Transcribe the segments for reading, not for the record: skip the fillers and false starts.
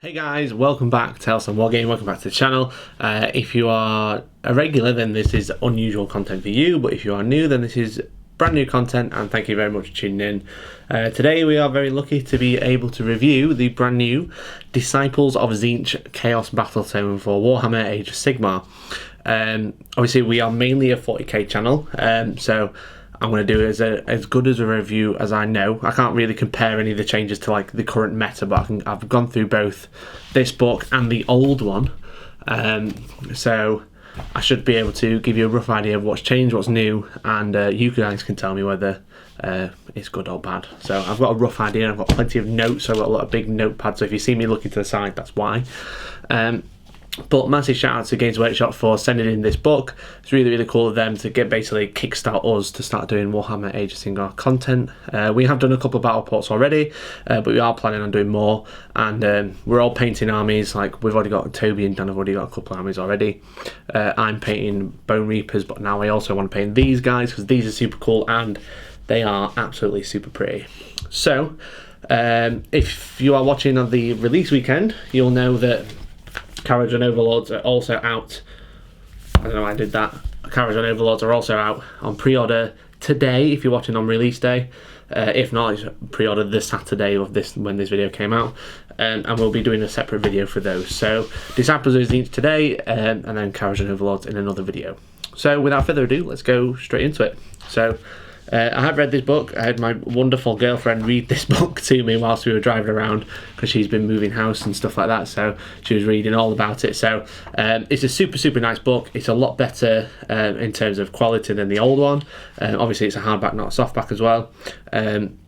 Hey guys, welcome back to Hellstormwargaming, welcome back to the channel. If you are a regular, then this is unusual content for you, but if you are new, then this is brand new content, and thank you very much for tuning in. Today we are very lucky to be able to review the brand new Disciples of Tzeentch Chaos Battletome for Warhammer Age of Sigmar. Obviously we are mainly a 40k channel, so I'm going to do as good as a review as I know. I can't really compare any of the changes to like the current meta, but I've gone through both this book and the old one, so I should be able to give you a rough idea of what's changed, what's new, and you guys can tell me whether it's good or bad. So I've got a rough idea, I've got plenty of notes, so I've got a lot of big notepads, so if you see me looking to the side, that's why. But massive shout out to Games Workshop for sending in this book. It's really, really cool of them to basically kickstart us to start doing Warhammer Age of Sigmar content. We have done a couple of battle reports already, but we are planning on doing more. And we're all painting armies. Like we've already got Toby and Dan have already got a couple of armies already. I'm painting Bone Reapers, but now I also want to paint these guys because these are super cool and they are absolutely super pretty. So if you are watching on the release weekend, you'll know that Carriage and Overlords are also out. I don't know why I did that. Carriage and Overlords are also out on pre-order today if you're watching on release day. If not, it's pre-order this Saturday of when this video came out. And we'll be doing a separate video for those. So Disciples of Tzeentch today, and then Carriage and Overlords in another video. So without further ado, let's go straight into it. So I have read this book. I had my wonderful girlfriend read this book to me whilst we were driving around because she's been moving house and stuff like that, so she was reading all about it. So it's a super nice book. It's a lot better in terms of quality than the old one. Obviously it's a hardback, not a softback as well. And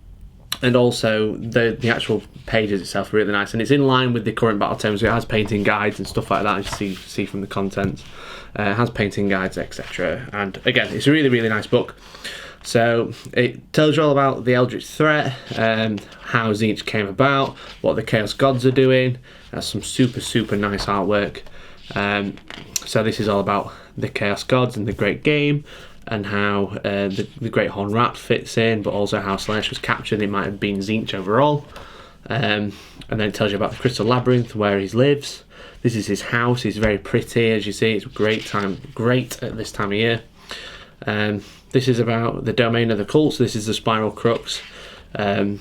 also the actual pages itself are really nice, and it's in line with the current Battletome, so it has painting guides and stuff like that, as you see from the contents. It has painting guides, etc. And again, it's a really nice book. So it tells you all about the Eldritch threat, how Tzeentch came about, what the Chaos Gods are doing. That's some super nice artwork. So this is all about the Chaos Gods and the Great Game, and how the Great Horn Rat fits in, but also how Slash was captured. It might have been Tzeentch overall. And then it tells you about the Crystal Labyrinth, where he lives. This is his house. It's very pretty, as you see. It's great at this time of year. This is about the domain of the cults. This is the Spiral Crux, and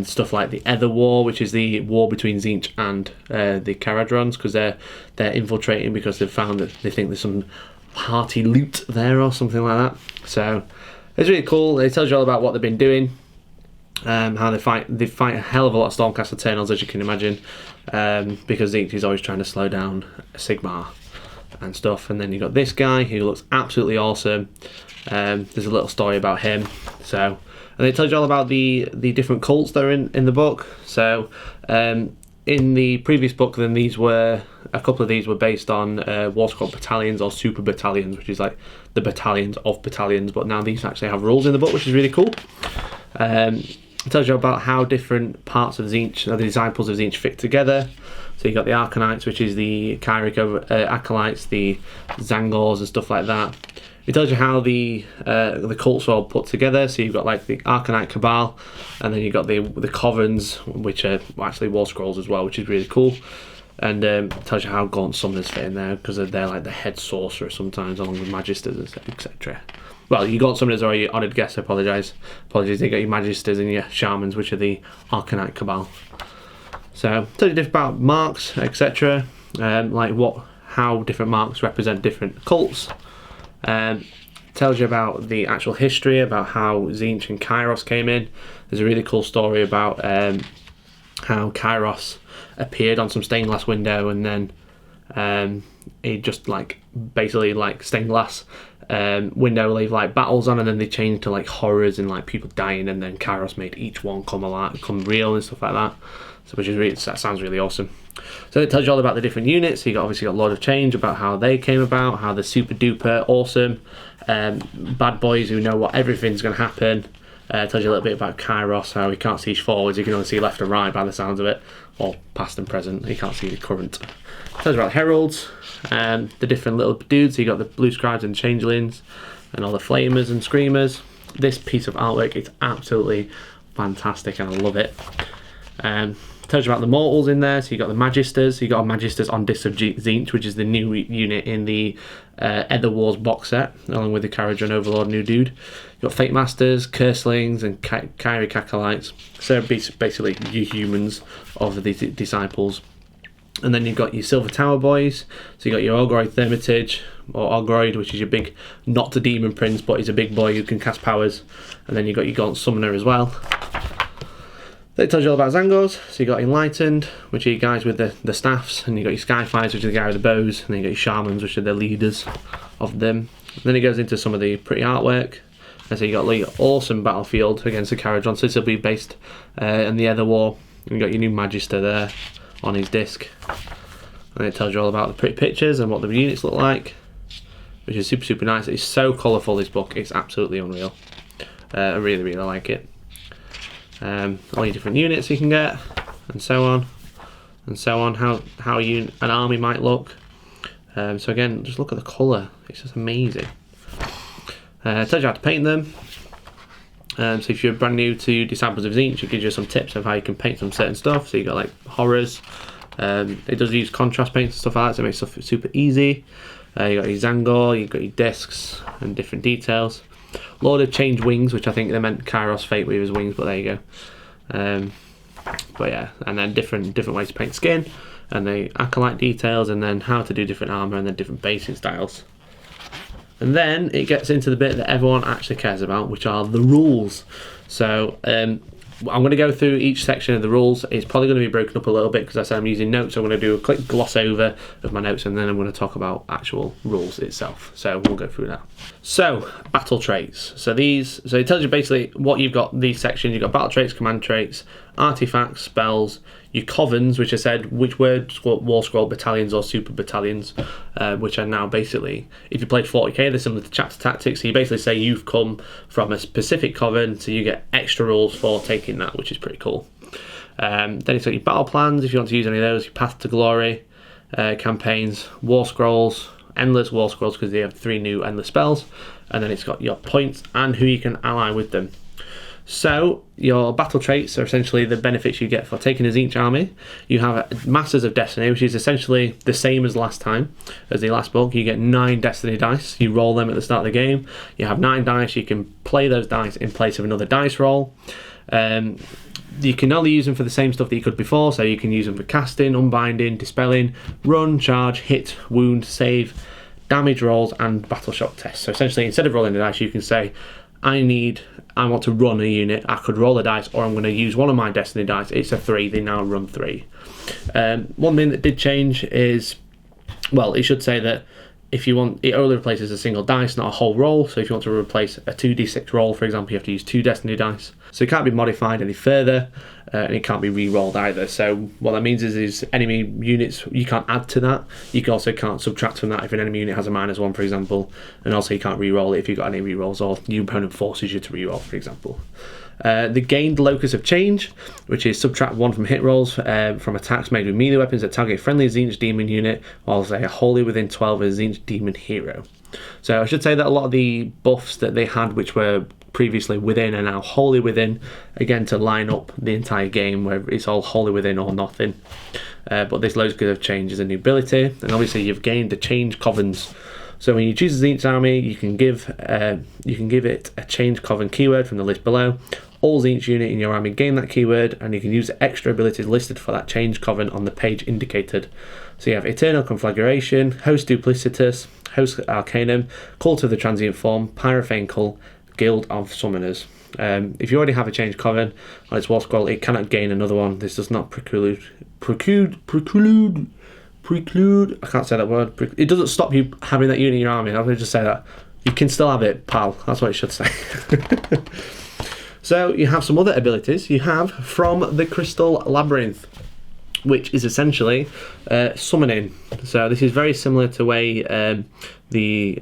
stuff like the Ether War, which is the war between Tzeentch and the Caradrons, because they're infiltrating because they've found that they think there's some hearty loot there or something like that. So it's really cool. It tells you all about what they've been doing, how they fight a hell of a lot of Stormcast Eternals, as you can imagine, because Tzeentch is always trying to slow down Sigmar and stuff. And then you got this guy who looks absolutely awesome. There's a little story about him. So, and it tells you all about the different cults that are in the book. So in the previous book, then a couple of these were based on War Squad battalions or super battalions, which is like the battalions of battalions, but now these actually have rules in the book, which is really cool. It tells you about how different parts of Tzeentch, the Disciples of Tzeentch, fit together. So you got the Arcanites, which is the Kyric Acolytes, the Zangors and stuff like that. It tells you how the cults are all put together. So you've got like the Arcanite Cabal, and then you've got the Covens, which are actually War Scrolls as well, which is really cool. And it tells you how Gaunt Summoners fit in there, because they're like the head sorcerer sometimes, along with Magisters, etc. Well, you Gaunt Summoners are your honoured guests, apologies. You got your Magisters and your Shamans, which are the Arcanite Cabal. So, tell you about marks, etc. Like how different marks represent different cults. Tells you about the actual history, about how Tzeentch and Kairos came in. There's a really cool story about how Kairos appeared on some stained glass window, and then it just basically stained glass window leave like battles on, and then they changed to like horrors and like people dying, and then Kairos made each one come alive, come real and stuff like that. So that sounds really awesome. So it tells you all about the different units. So you obviously got Lord of Change, about how they came about, how they're super duper awesome, bad boys who know what everything's going to happen. Tells you a little bit about Kairos, how he can't see forwards, you can only see left and right by the sounds of it, or past and present, you can't see the current. Tells you about Heralds, the different little dudes. So you got the Blue Scribes and Changelings, and all the Flamers and Screamers. This piece of artwork is absolutely fantastic and I love it. Tells you about the mortals in there. So you got the magisters. You got a magisters on disc of Tzeentch, which is the new unit in the Ether Wars box set, along with the Carriage and Overlord new dude. You got Fate Masters, Curselings, and Kyrie Kakalites. So basically your humans of the disciples. And then you've got your Silver Tower boys. So you got your Ogroid Thermitage, or Ogroid, which is your big, not a demon prince, but he's a big boy who can cast powers. And then you've got your Gaunt Summoner as well. Then it tells you all about Zangors. So you got Enlightened, which are you guys with the staffs, and you got your Skyfires, which are the guy with the bows, and then you got your Shamans, which are the leaders of them. And then it goes into some of the pretty artwork. And so you got the awesome battlefield against the Carriage on. So this will be based in the Ether War. And you got your new Magister there on his disc, and it tells you all about the pretty pictures and what the units look like, which is super nice. It's so colourful, this book. It's absolutely unreal. I really like it. All your different units you can get, and so on how an army might look. So again, just look at the colour. It's just amazing. It tells you how to paint them. So if you're brand new to Disciples of Tzeentch, it gives you some tips of how you can paint some certain stuff. So you got like horrors. It does use contrast paints and stuff like that, so it makes stuff super easy. You got your Zangor, you got your discs and different details. Lord of Change wings, which I think they meant Kairos Fate Weaver's wings, but there you go. But yeah, and then different ways to paint skin, and the acolyte details, and then how to do different armor, and then different basing styles. And then it gets into the bit that everyone actually cares about, which are the rules. So I'm going to go through each section of the rules. It's probably going to be broken up a little bit because I said I'm using notes. So I'm going to do a quick gloss over of my notes, and then I'm going to talk about actual rules itself. So we'll go through that. So battle traits. So it tells you basically what you've got. These sections, you've got battle traits, command traits, artifacts, spells, your covens, which I said, which were War Scroll battalions or super battalions, which are now basically, if you played 40k, they're similar to chapter tactics. So you basically say you've come from a specific coven, so you get extra rules for taking that, which is pretty cool. Then it's got your battle plans, if you want to use any of those, your Path to Glory campaigns, War Scrolls, Endless War Scrolls, because they have 3 new Endless spells, and then it's got your points and who you can ally with them. So your battle traits are essentially the benefits you get for taking a Tzeentch army. You have Masters of Destiny, which is essentially the same as last time, as the last book. You get 9 Destiny dice. You roll them at the start of the game. You have 9 dice. You can play those dice in place of another dice roll. You can only use them for the same stuff that you could before, so you can use them for casting, unbinding, dispelling, run, charge, hit, wound, save, damage rolls, and battle shock tests. So essentially, instead of rolling the dice, you can say, I want to run a unit. I could roll a dice, or I'm going to use one of my Destiny dice. It's a 3. They now run 3. One thing that did change is, well, it should say that if you want, it only replaces a single dice, not a whole roll. So if you want to replace a 2d6 roll, for example, you have to use 2 Destiny dice. So it can't be modified any further, and it can't be re-rolled either. So what that means is enemy units, you can't add to that. You also can't subtract from that if an enemy unit has a -1, for example. And also you can't re-roll it if you've got any re-rolls, or your opponent forces you to re-roll, for example. The gained locus of change, which is subtract 1 from hit rolls from attacks made with melee weapons that target a friendly Tzeentch demon unit, while they are wholly within 12 of a Tzeentch demon hero. So I should say that a lot of the buffs that they had, which were previously within, are now wholly within, again to line up the entire game where it's all wholly within or nothing. But this locus of change is a new ability, and obviously you've gained the change covens. So when you choose a Tzeentch army, you can give it a change coven keyword from the list below. All Tzeentch unit in your army gain that keyword, and you can use the extra abilities listed for that change coven on the page indicated. So you have Eternal Conflagration, Host Duplicitous, Host Arcanum, Cult of the Transient Form, Pyrophane Cult, Guild of Summoners. If you already have a change coven on its War Scroll, it cannot gain another one. This does not preclude. I can't say that word. It doesn't stop you having that unit in your army. I'm going to just say that. You can still have it, pal. That's what it should say. So you have some other abilities. You have From the Crystal Labyrinth, which is essentially summoning. So this is very similar to the way the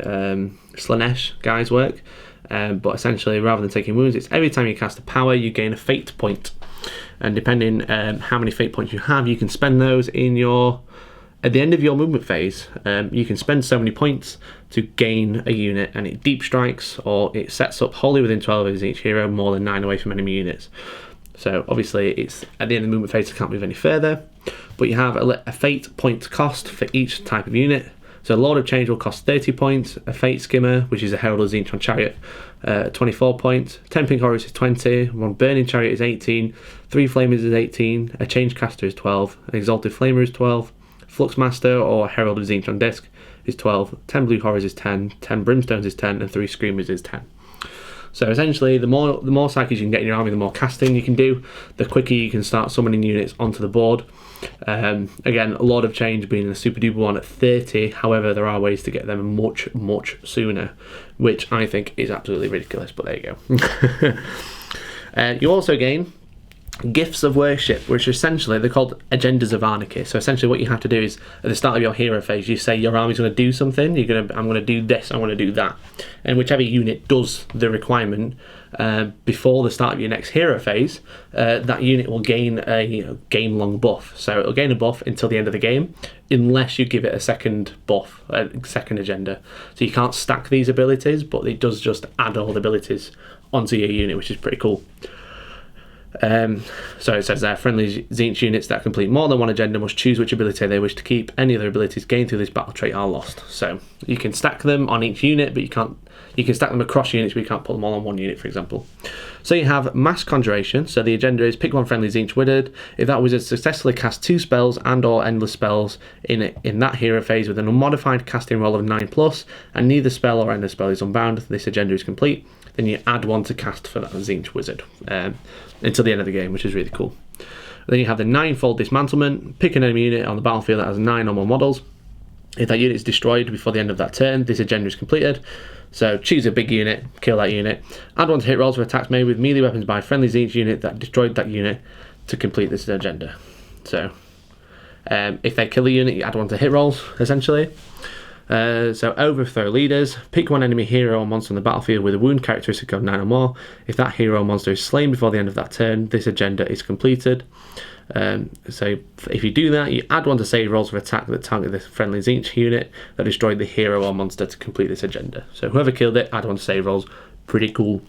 Slaanesh guys work. But essentially, rather than taking wounds, it's every time you cast a power, you gain a fate point. And depending how many fate points you have, you can spend those at the end of your movement phase. You can spend so many points to gain a unit, and it deep strikes, or it sets up wholly within 12 of each hero, more than 9 away from enemy units. So obviously it's at the end of the movement phase, it can't move any further, but you have a fate point cost for each type of unit. So Lord of Change will cost 30 points, a Fate Skimmer, which is a Herald of Tzeentch on Chariot, 24 points, 10 Pink Horus is 20, 1 Burning Chariot is 18, 3 Flamers is 18, a Change Caster is 12, an Exalted Flamer is 12, Flux Master or Herald of Tzeentch on disc is 12, 10 Blue Horrors is 10, 10 Brimstones is 10, and 3 Screamers is 10. So essentially, the more psyches you can get in your army, the more casting you can do, the quicker you can start summoning units onto the board. Again, a lot of change being a super duper one at 30. However, there are ways to get them much sooner, which I think is absolutely ridiculous, but there you go. You also gain Gifts of Worship, which essentially they're called Agendas of Anarchy. So essentially what you have to do is at the start of your hero phase, you say your army's going to do something, I'm going to do this, I'm going to do that, and whichever unit does the requirement before the start of your next hero phase, that unit will gain a game long buff. So it'll gain a buff until the end of the game, unless you give it a second buff, a second agenda. So you can't stack these abilities, but it does just add all the abilities onto your unit, which is pretty cool. So it says there, friendly Tzeentch units that complete more than one agenda must choose which ability they wish to keep. Any other abilities gained through this battle trait are lost. So you can stack them on each unit, but you can stack them across units, but you can't put them all on one unit, for example. So you have Mass Conjuration. So the agenda is pick one friendly Tzeentch wizard. If that wizard successfully casts 2 spells and or endless spells in that hero phase with an unmodified casting roll of 9+, and neither spell or endless spell is unbound, this agenda is complete. Then you add one to cast for that Tzeentch wizard until the end of the game, which is really cool. Then you have the 9-fold dismantlement. Pick an enemy unit on the battlefield that has 9 or more models. If that unit is destroyed before the end of that turn, this agenda is completed. So choose a big unit, kill that unit. Add one to hit rolls for attacks made with melee weapons by a friendly Tzeentch unit that destroyed that unit to complete this agenda. So if they kill a unit, you add one to hit rolls, essentially. So overthrow leaders. Pick one enemy hero or monster on the battlefield with a wound characteristic of 9 or more. If that hero or monster is slain before the end of that turn, this agenda is completed. So if you do that, you add one to save rolls for attack that target the friendly Tzeentch unit that destroyed the hero or monster to complete this agenda. So whoever killed it, add one to save rolls. Pretty cool.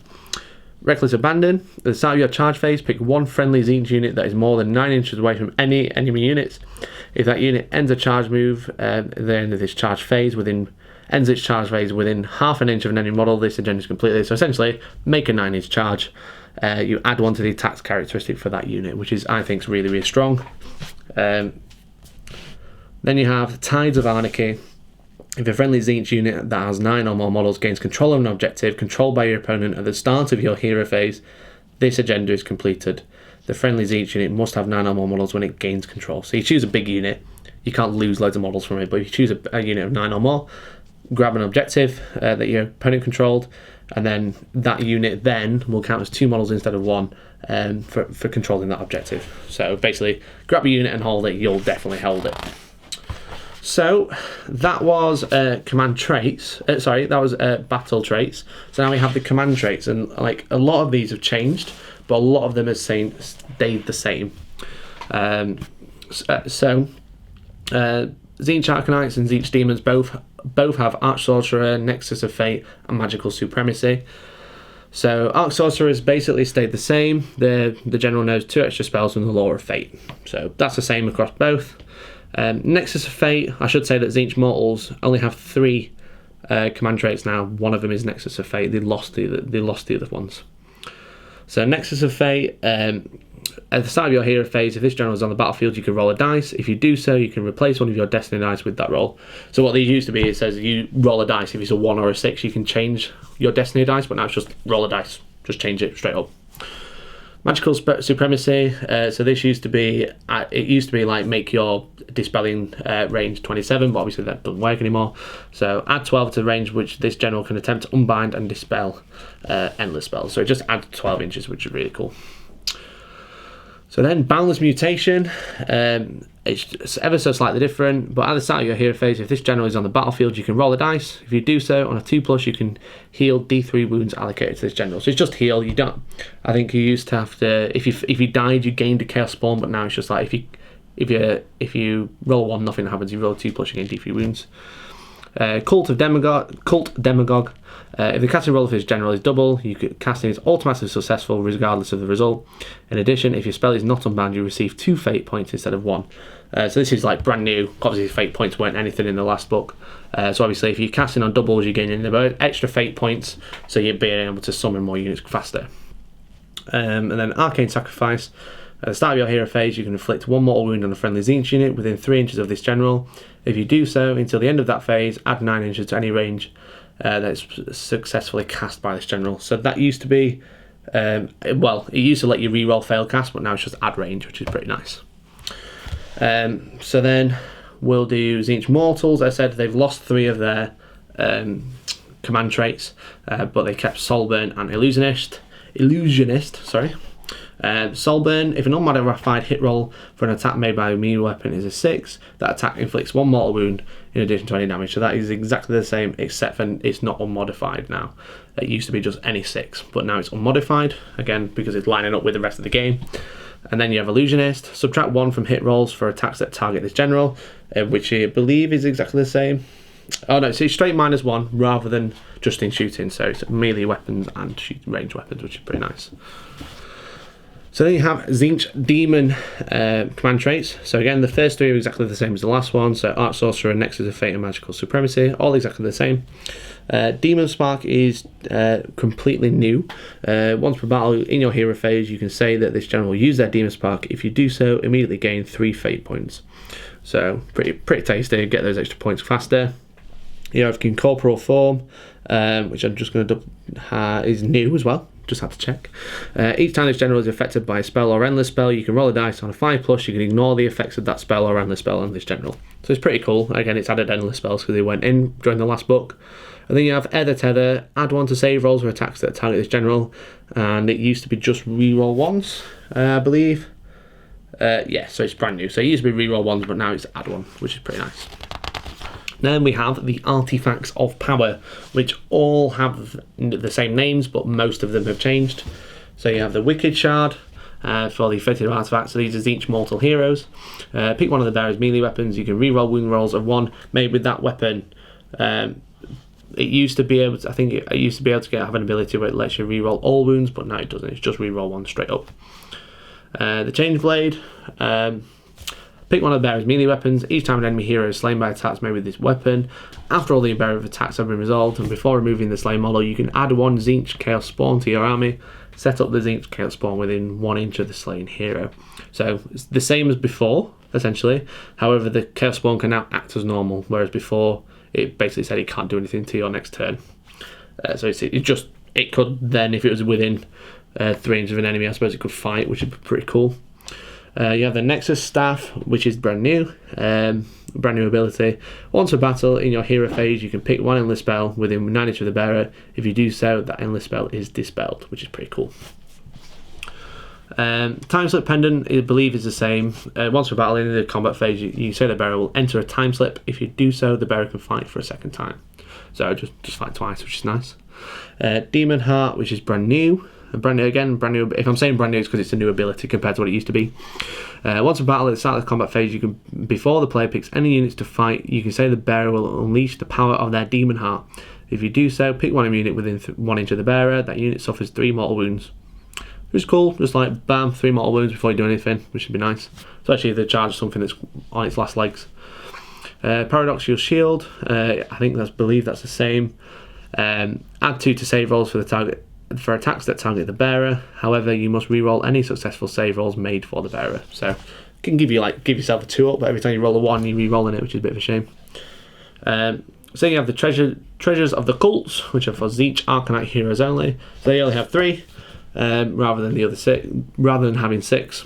Reckless Abandon. At the start of your charge phase, pick one friendly Tzeentch unit that is more than 9 inches away from any enemy units. If that unit ends a charge move at the end of this charge phase ends its charge phase within half an inch of an enemy model, this agenda is completed. So essentially, make a 9-inch charge. You add one to the attacks characteristic for that unit, which is, I think, is really, really strong. Then you have Tides of Anarchy. If a friendly Tzeentch unit that has 9 or more models gains control of an objective controlled by your opponent at the start of your hero phase, this agenda is completed. The friendly Tzeentch unit must have 9 or more models when it gains control. So you choose a big unit, you can't lose loads of models from it, but if you choose a unit of 9 or more, grab an objective that your opponent controlled, and then that unit then will count as 2 models instead of 1 for controlling that objective. So basically, grab a unit and hold it, you'll definitely hold it. So that was command traits. That was battle traits. So now we have the command traits, and like a lot of these have changed, but a lot of them have stayed the same. Tzeentch Arcanites and Tzeentch Demons both have Arch Sorcerer, Nexus of Fate, and Magical Supremacy. So Arch Sorcerer has basically stayed the same. The general knows 2 extra spells from the Law of Fate. So that's the same across both. Nexus of Fate, I should say that Tzeentch Mortals only have 3 command traits now. One of them is Nexus of Fate. They lost the other ones. So Nexus of Fate, at the start of your hero phase, if this general is on the battlefield, you can roll a dice. If you do so, you can replace one of your destiny dice with that roll. So what these used to be, it says you roll a dice. If it's a 1 or a 6, you can change your destiny dice, but now it's just roll a dice. Just change it straight up. Magical Supremacy, so this used to be like make your dispelling range 27, but obviously that doesn't work anymore. So add 12 to the range which this general can attempt to unbind and dispel endless spells. So it just adds 12 inches, which is really cool. So then Boundless Mutation, it's ever so slightly different, but at the start of your hero phase, if this general is on the battlefield, you can roll a dice. If you do so, on a 2+, you can heal D3 wounds allocated to this general. So it's just heal. You don't. I think you used to have to. If you died, you gained a Chaos Spawn, but now it's just like if you roll 1, nothing happens. You roll 2+, you gain D3 wounds. Cult Demagogue. If the casting roll for his general is double, casting is automatically successful regardless of the result. In addition, if your spell is not unbound, you receive 2 fate points instead of 1. So this is like brand new. Obviously, fate points weren't anything in the last book. So obviously, if you're casting on doubles, you're gaining extra fate points, so you're being able to summon more units faster. And then Arcane Sacrifice. At the start of your hero phase, you can inflict 1 mortal wound on a friendly Tzeentch unit within 3 inches of this general. If you do so, until the end of that phase, add 9 inches to any range that's successfully cast by this general. So that used to be, it used to let you reroll failed cast, but now it's just add range, which is pretty nice. So then we'll do Tzeentch Mortals. As I said, they've lost 3 of their command traits, but they kept Soulburn and Illusionist. Soulburn, if an unmodified hit roll for an attack made by a melee weapon is a 6, that attack inflicts 1 mortal wound in addition to any damage. So that is exactly the same, except for it's not unmodified now. It used to be just any 6, but now it's unmodified, again, because it's lining up with the rest of the game. And then you have Illusionist. Subtract 1 from hit rolls for attacks that target this general, which I believe is exactly the same. Oh no, so it's straight -1 rather than just in shooting, so it's melee weapons and range weapons, which is pretty nice. So then you have Tzeentch Demon command traits. So again, the first 3 are exactly the same as the last one. So Arch Sorcerer, Nexus of Fate and Magical Supremacy, all exactly the same. Demon Spark is completely new. Once per battle in your hero phase, you can say that this general will use their Demon Spark. If you do so, immediately gain 3 fate points. So pretty tasty, get those extra points faster. You have Incorporeal Form, which I'm just going to is new as well. Just had to check. Each time this general is affected by a spell or endless spell, you can roll a dice on a 5+, you can ignore the effects of that spell or endless spell on this general. So it's pretty cool. Again, it's added endless spells because they went in during the last book. And then you have Ether Tether, add 1 to save rolls for attacks that target this general. And it used to be just reroll 1s, I believe. Yeah, so it's brand new. So it used to be reroll 1s, but now it's add 1, which is pretty nice. Then we have the Artifacts of Power, which all have the same names, but most of them have changed. So you have the Wicked Shard for the affected artifacts. So these are Tzeentch Mortal Heroes. Pick one of the bearer's melee weapons. You can reroll wound rolls of 1 made with that weapon. It used to be able to, have an ability where it lets you reroll all wounds, but now it doesn't. It's just reroll 1 straight up. The Change Blade. Pick one of the bearer's melee weapons. Each time an enemy hero is slain by attacks made with this weapon, after all the bearer attacks have been resolved, and before removing the slain model, you can add 1 Tzeentch Chaos Spawn to your army. Set up the Tzeentch Chaos Spawn within 1 inch of the slain hero. So it's the same as before, essentially. However, the Chaos Spawn can now act as normal, whereas before it basically said it can't do anything to your next turn. So it could then, if it was within 3 inches of an enemy, I suppose it could fight, which would be pretty cool. You have the Nexus Staff, which is brand new ability. Once a battle in your hero phase, you can pick 1 endless spell within 9 inches of the bearer. If you do so, that endless spell is dispelled, which is pretty cool. Time Slip Pendant, I believe, is the same. Once per battle in the combat phase, you say the bearer will enter a time slip. If you do so, the bearer can fight for a second time. So just fight twice, which is nice. Demon Heart, which is brand new. Brand new. If I'm saying brand new, it's because it's a new ability compared to what it used to be. Once a battle at the start of the combat phase, before the player picks any units to fight, you can say the bearer will unleash the power of their Demon Heart. If you do so, pick 1 unit within 1 inch of the bearer. That unit suffers 3 mortal wounds. Which is cool. Just like bam, 3 mortal wounds before you do anything, which would be nice. Especially if they charge something that's on its last legs. Paradoxical Shield. I believe that's the same. Add 2 to save rolls for the target. For attacks that target the bearer. However, you must reroll any successful save rolls made for the bearer. So it can give yourself a 2 up, but every time you roll a 1, you're re-rolling it, which is a bit of a shame. So you have the Treasures of the Cults, which are for Tzeentch Arcanite heroes only. So they only have 3, rather than the other 6, rather than having 6.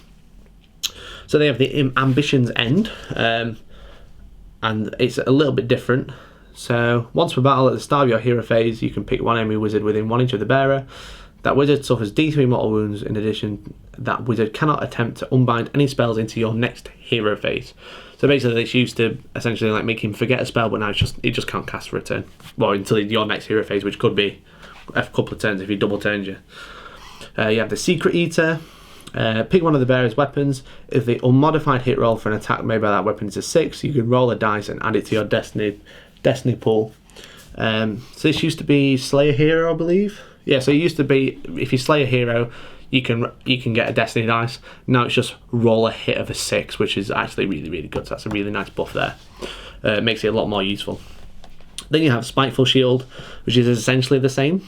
So they have the Ambition's End, and it's a little bit different. So, once per battle at the start of your hero phase, you can pick 1 enemy wizard within 1 inch of the bearer. That wizard suffers D3 mortal wounds. In addition, that wizard cannot attempt to unbind any spells into your next hero phase. So basically, it's used to essentially like make him forget a spell, but now it just can't cast for a turn. Well, until your next hero phase, which could be a couple of turns if he double turns you. You have the Secret Eater. Pick one of the bearer's weapons. If the unmodified hit roll for an attack made by that weapon is a 6, you can roll a dice and add it to your destiny Destiny pool. So this used to be Slay a Hero, I believe. Yeah, so it used to be if you slay a hero, you can get a Destiny dice. Now it's just roll a hit of a 6, which is actually really, really good. So that's a really nice buff there. It makes it a lot more useful. Then you have Spiteful Shield, which is essentially the same,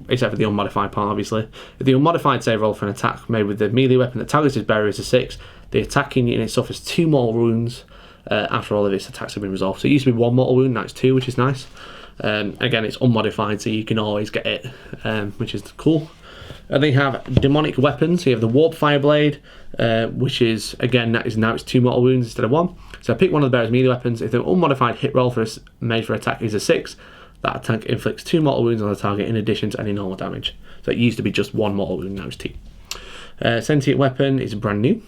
except for the unmodified part, obviously. The unmodified save roll for an attack made with the melee weapon that targets his bearer is a 6. The attacking unit suffers 2 mortal wounds after all of its attacks have been resolved. So it used to be 1 mortal wound, now it's 2, which is nice. Again, it's unmodified, so you can always get it, which is cool. And then you have demonic weapons. So you have the Warp Fireblade, which is, again, now it's 2 mortal wounds instead of 1. So pick one of the bearer's melee weapons. If the unmodified hit roll made for attack is a 6, that attack inflicts 2 mortal wounds on the target in addition to any normal damage. So it used to be just 1 mortal wound, now it's 2. Sentient weapon is brand new.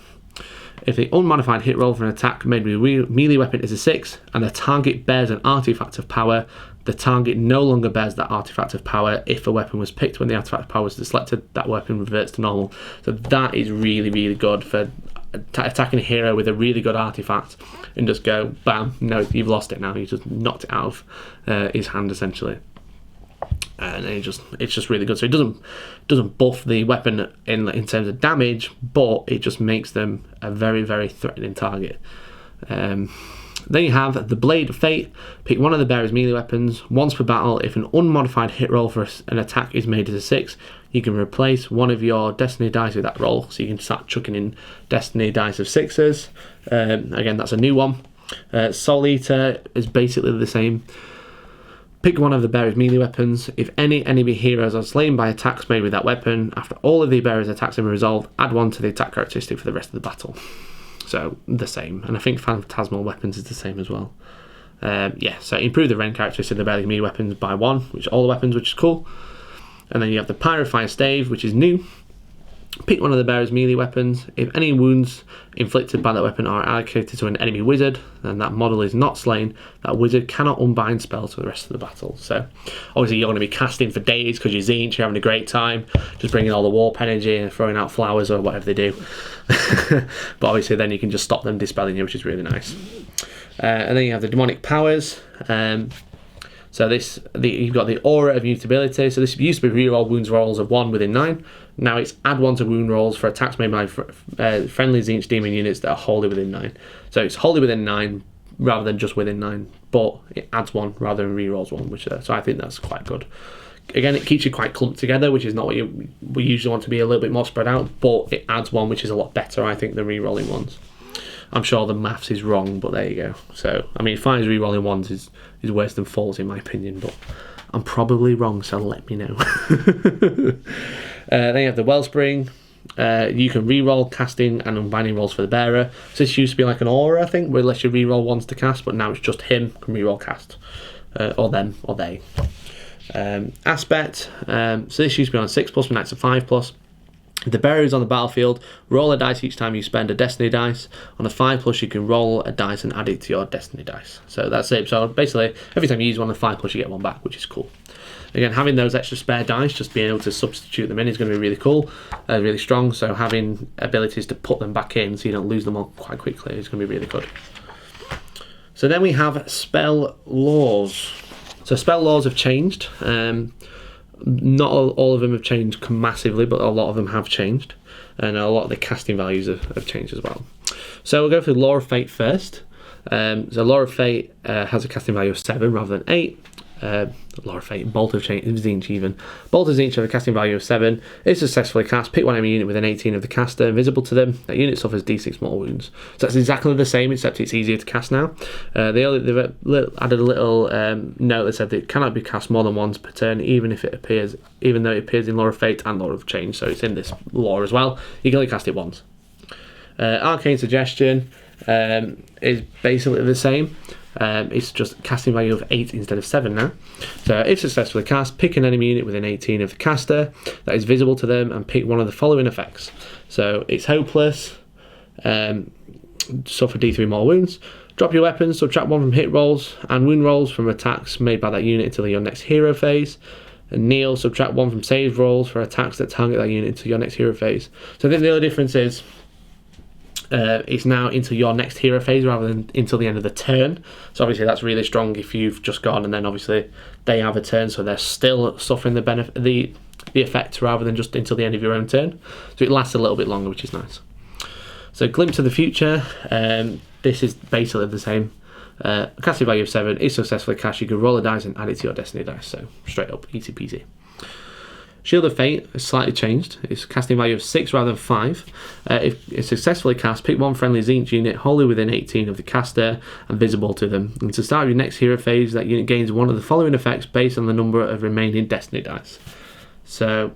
If the unmodified hit roll for an attack made with a melee weapon is a 6, and the target bears an artifact of power, the target no longer bears that artifact of power. If a weapon was picked when the artifact of power was selected, that weapon reverts to normal. So that is really, really good for attacking a hero with a really good artifact and just go, bam, no, you've lost it now. You just knocked it out of his hand, essentially. And it's just really good. So it doesn't buff the weapon in terms of damage, but it just makes them a very, very threatening target. Then you have the Blade of Fate. Pick one of the bearer's melee weapons. Once per battle, if an unmodified hit roll for an attack is made as a 6, you can replace one of your Destiny dice with that roll. So you can start chucking in Destiny dice of 6s. Again, that's a new one. Soul Eater is basically the same. Pick one of the bearer's melee weapons. If any enemy heroes are slain by attacks made with that weapon, after all of the bearer's attacks have been resolved, add 1 to the attack characteristic for the rest of the battle. So the same, and I think Phantasmal weapons is the same as well. So improve the Ren characteristic of the bearer's melee weapons by 1, which all the weapons, which is cool. And then you have the Pyrify Stave, which is new. Pick one of the bearer's melee weapons. If any wounds inflicted by that weapon are allocated to an enemy wizard, and that model is not slain, that wizard cannot unbind spells for the rest of the battle. So obviously you're going to be casting for days because you're Tzeentch, you're having a great time, just bringing all the warp energy and throwing out flowers or whatever they do. But obviously then you can just stop them dispelling you, which is really nice. And then you have the demonic powers. So you've got the Aura of Mutability. So this used to be reroll wounds rolls of 1 within 9. Now it's add 1 to wound rolls for attacks made by friendly Tzeentch demon units that are wholly within 9. So it's wholly within 9 rather than just within 9, but it adds 1 rather than rerolls 1, so I think that's quite good. Again, it keeps you quite clumped together, which is not what we usually want to be a little bit more spread out, but it adds 1, which is a lot better, I think, than rerolling ones. I'm sure the maths is wrong, but there you go. So, I mean, 5 rerolling ones is worse than falls in my opinion, but I'm probably wrong, so let me know. Then you have the Wellspring. You can reroll casting and unbinding rolls for the bearer. So this used to be like an aura, I think, where unless you reroll ones to cast, but now it's just him can reroll cast, or them, or they. Aspect. So this used to be on 6+, but now it's a 5+. If the bearer is on the battlefield, roll a dice each time you spend a Destiny dice. On a 5+, you can roll a dice and add it to your Destiny dice. So that's it. So basically, every time you use one of the 5+, you get 1 back, which is cool. Again, having those extra spare dice, just being able to substitute them in is going to be really cool, really strong. So having abilities to put them back in so you don't lose them all quite quickly is going to be really good. So then we have spell laws. So spell laws have changed. Not all of them have changed massively, but a lot of them have changed, and a lot of the casting values have changed as well. So we'll go for Law of Fate first. So Law of Fate has a casting value of 7 rather than 8. Law of Fate, Bolt of Tzeentch even. Bolt of Tzeentch have a casting value of 7. If successfully cast, pick one enemy unit within 18 of the caster, invisible to them. That unit suffers d6 mortal wounds. So that's exactly the same, except it's easier to cast now. They've added a little note that said that it cannot be cast more than once per turn, even though it appears in Law of Fate and Law of Change. So it's in this law as well. You can only cast it once. Arcane Suggestion is basically the same. It's just casting value of 8 instead of 7 now. So if successfully cast, pick an enemy unit within 18 of the caster that is visible to them and pick one of the following effects. So it's hopeless, suffer d3 more wounds, drop your weapons, subtract 1 from hit rolls and wound rolls from attacks made by that unit until your next hero phase, and kneel, subtract 1 from save rolls for attacks that target that unit until your next hero phase. So I think the only difference is It's now into your next hero phase rather than until the end of the turn. So obviously that's really strong if you've just gone and then obviously they have a turn, so they're still suffering the benefit, the effect, rather than just until the end of your own turn. So it lasts a little bit longer, which is nice. So glimpse of the future. This is basically the same. Casting value of 7 is successfully cast. You can roll a dice and add it to your destiny dice. So straight up, easy peasy. Shield of Fate is slightly changed. It's casting value of 6 rather than 5. If it's successfully cast, pick one friendly Tzeentch unit wholly within 18 of the caster and visible to them. And to start your next hero phase, that unit gains one of the following effects based on the number of remaining destiny dice. So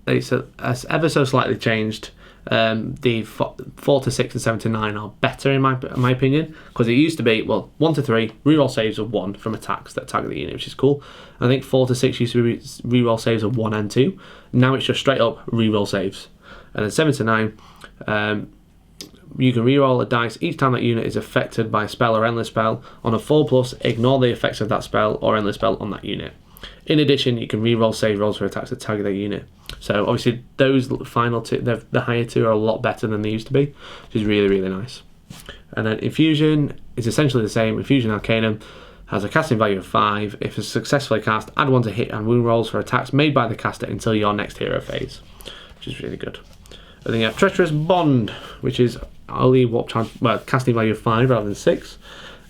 it's ever so slightly changed. The 4 to 6 and 7 to 9 are better in my opinion, because it used to be 1 to 3 reroll saves of 1 from attacks that target the unit, which is cool. I think 4 to 6 used to be reroll saves of 1 and 2. Now it's just straight up reroll saves. And then 7 to 9, you can reroll a dice each time that unit is affected by a spell or endless spell. On a 4+, ignore the effects of that spell or endless spell on that unit. In addition, you can reroll save rolls for attacks that target that unit. So obviously those final two, the higher two, are a lot better than they used to be, which is really, really nice. And then Infusion is essentially the same. Infusion Arcanum has a casting value of 5. If it's successfully cast, add 1 to hit and wound rolls for attacks made by the caster until your next hero phase, which is really good. And then you have Treacherous Bond, which is only casting value of 5 rather than 6.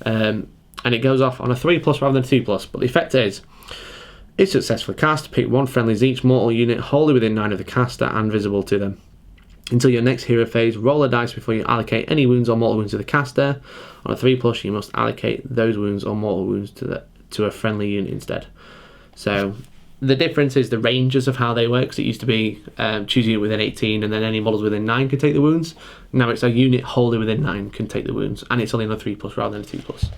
And it goes off on a 3+ rather than 2+. But the effect is, if successfully cast, pick one friendly Tzeentch mortal unit wholly within 9 of the caster and visible to them. Until your next hero phase, roll a dice before you allocate any wounds or mortal wounds to the caster. On a 3+, you must allocate those wounds or mortal wounds to a friendly unit instead. So the difference is the ranges of how they work. So it used to be choose a unit within 18 and then any models within 9 can take the wounds. Now it's a unit wholly within 9 can take the wounds, and it's only on a 3+ rather than a 2+.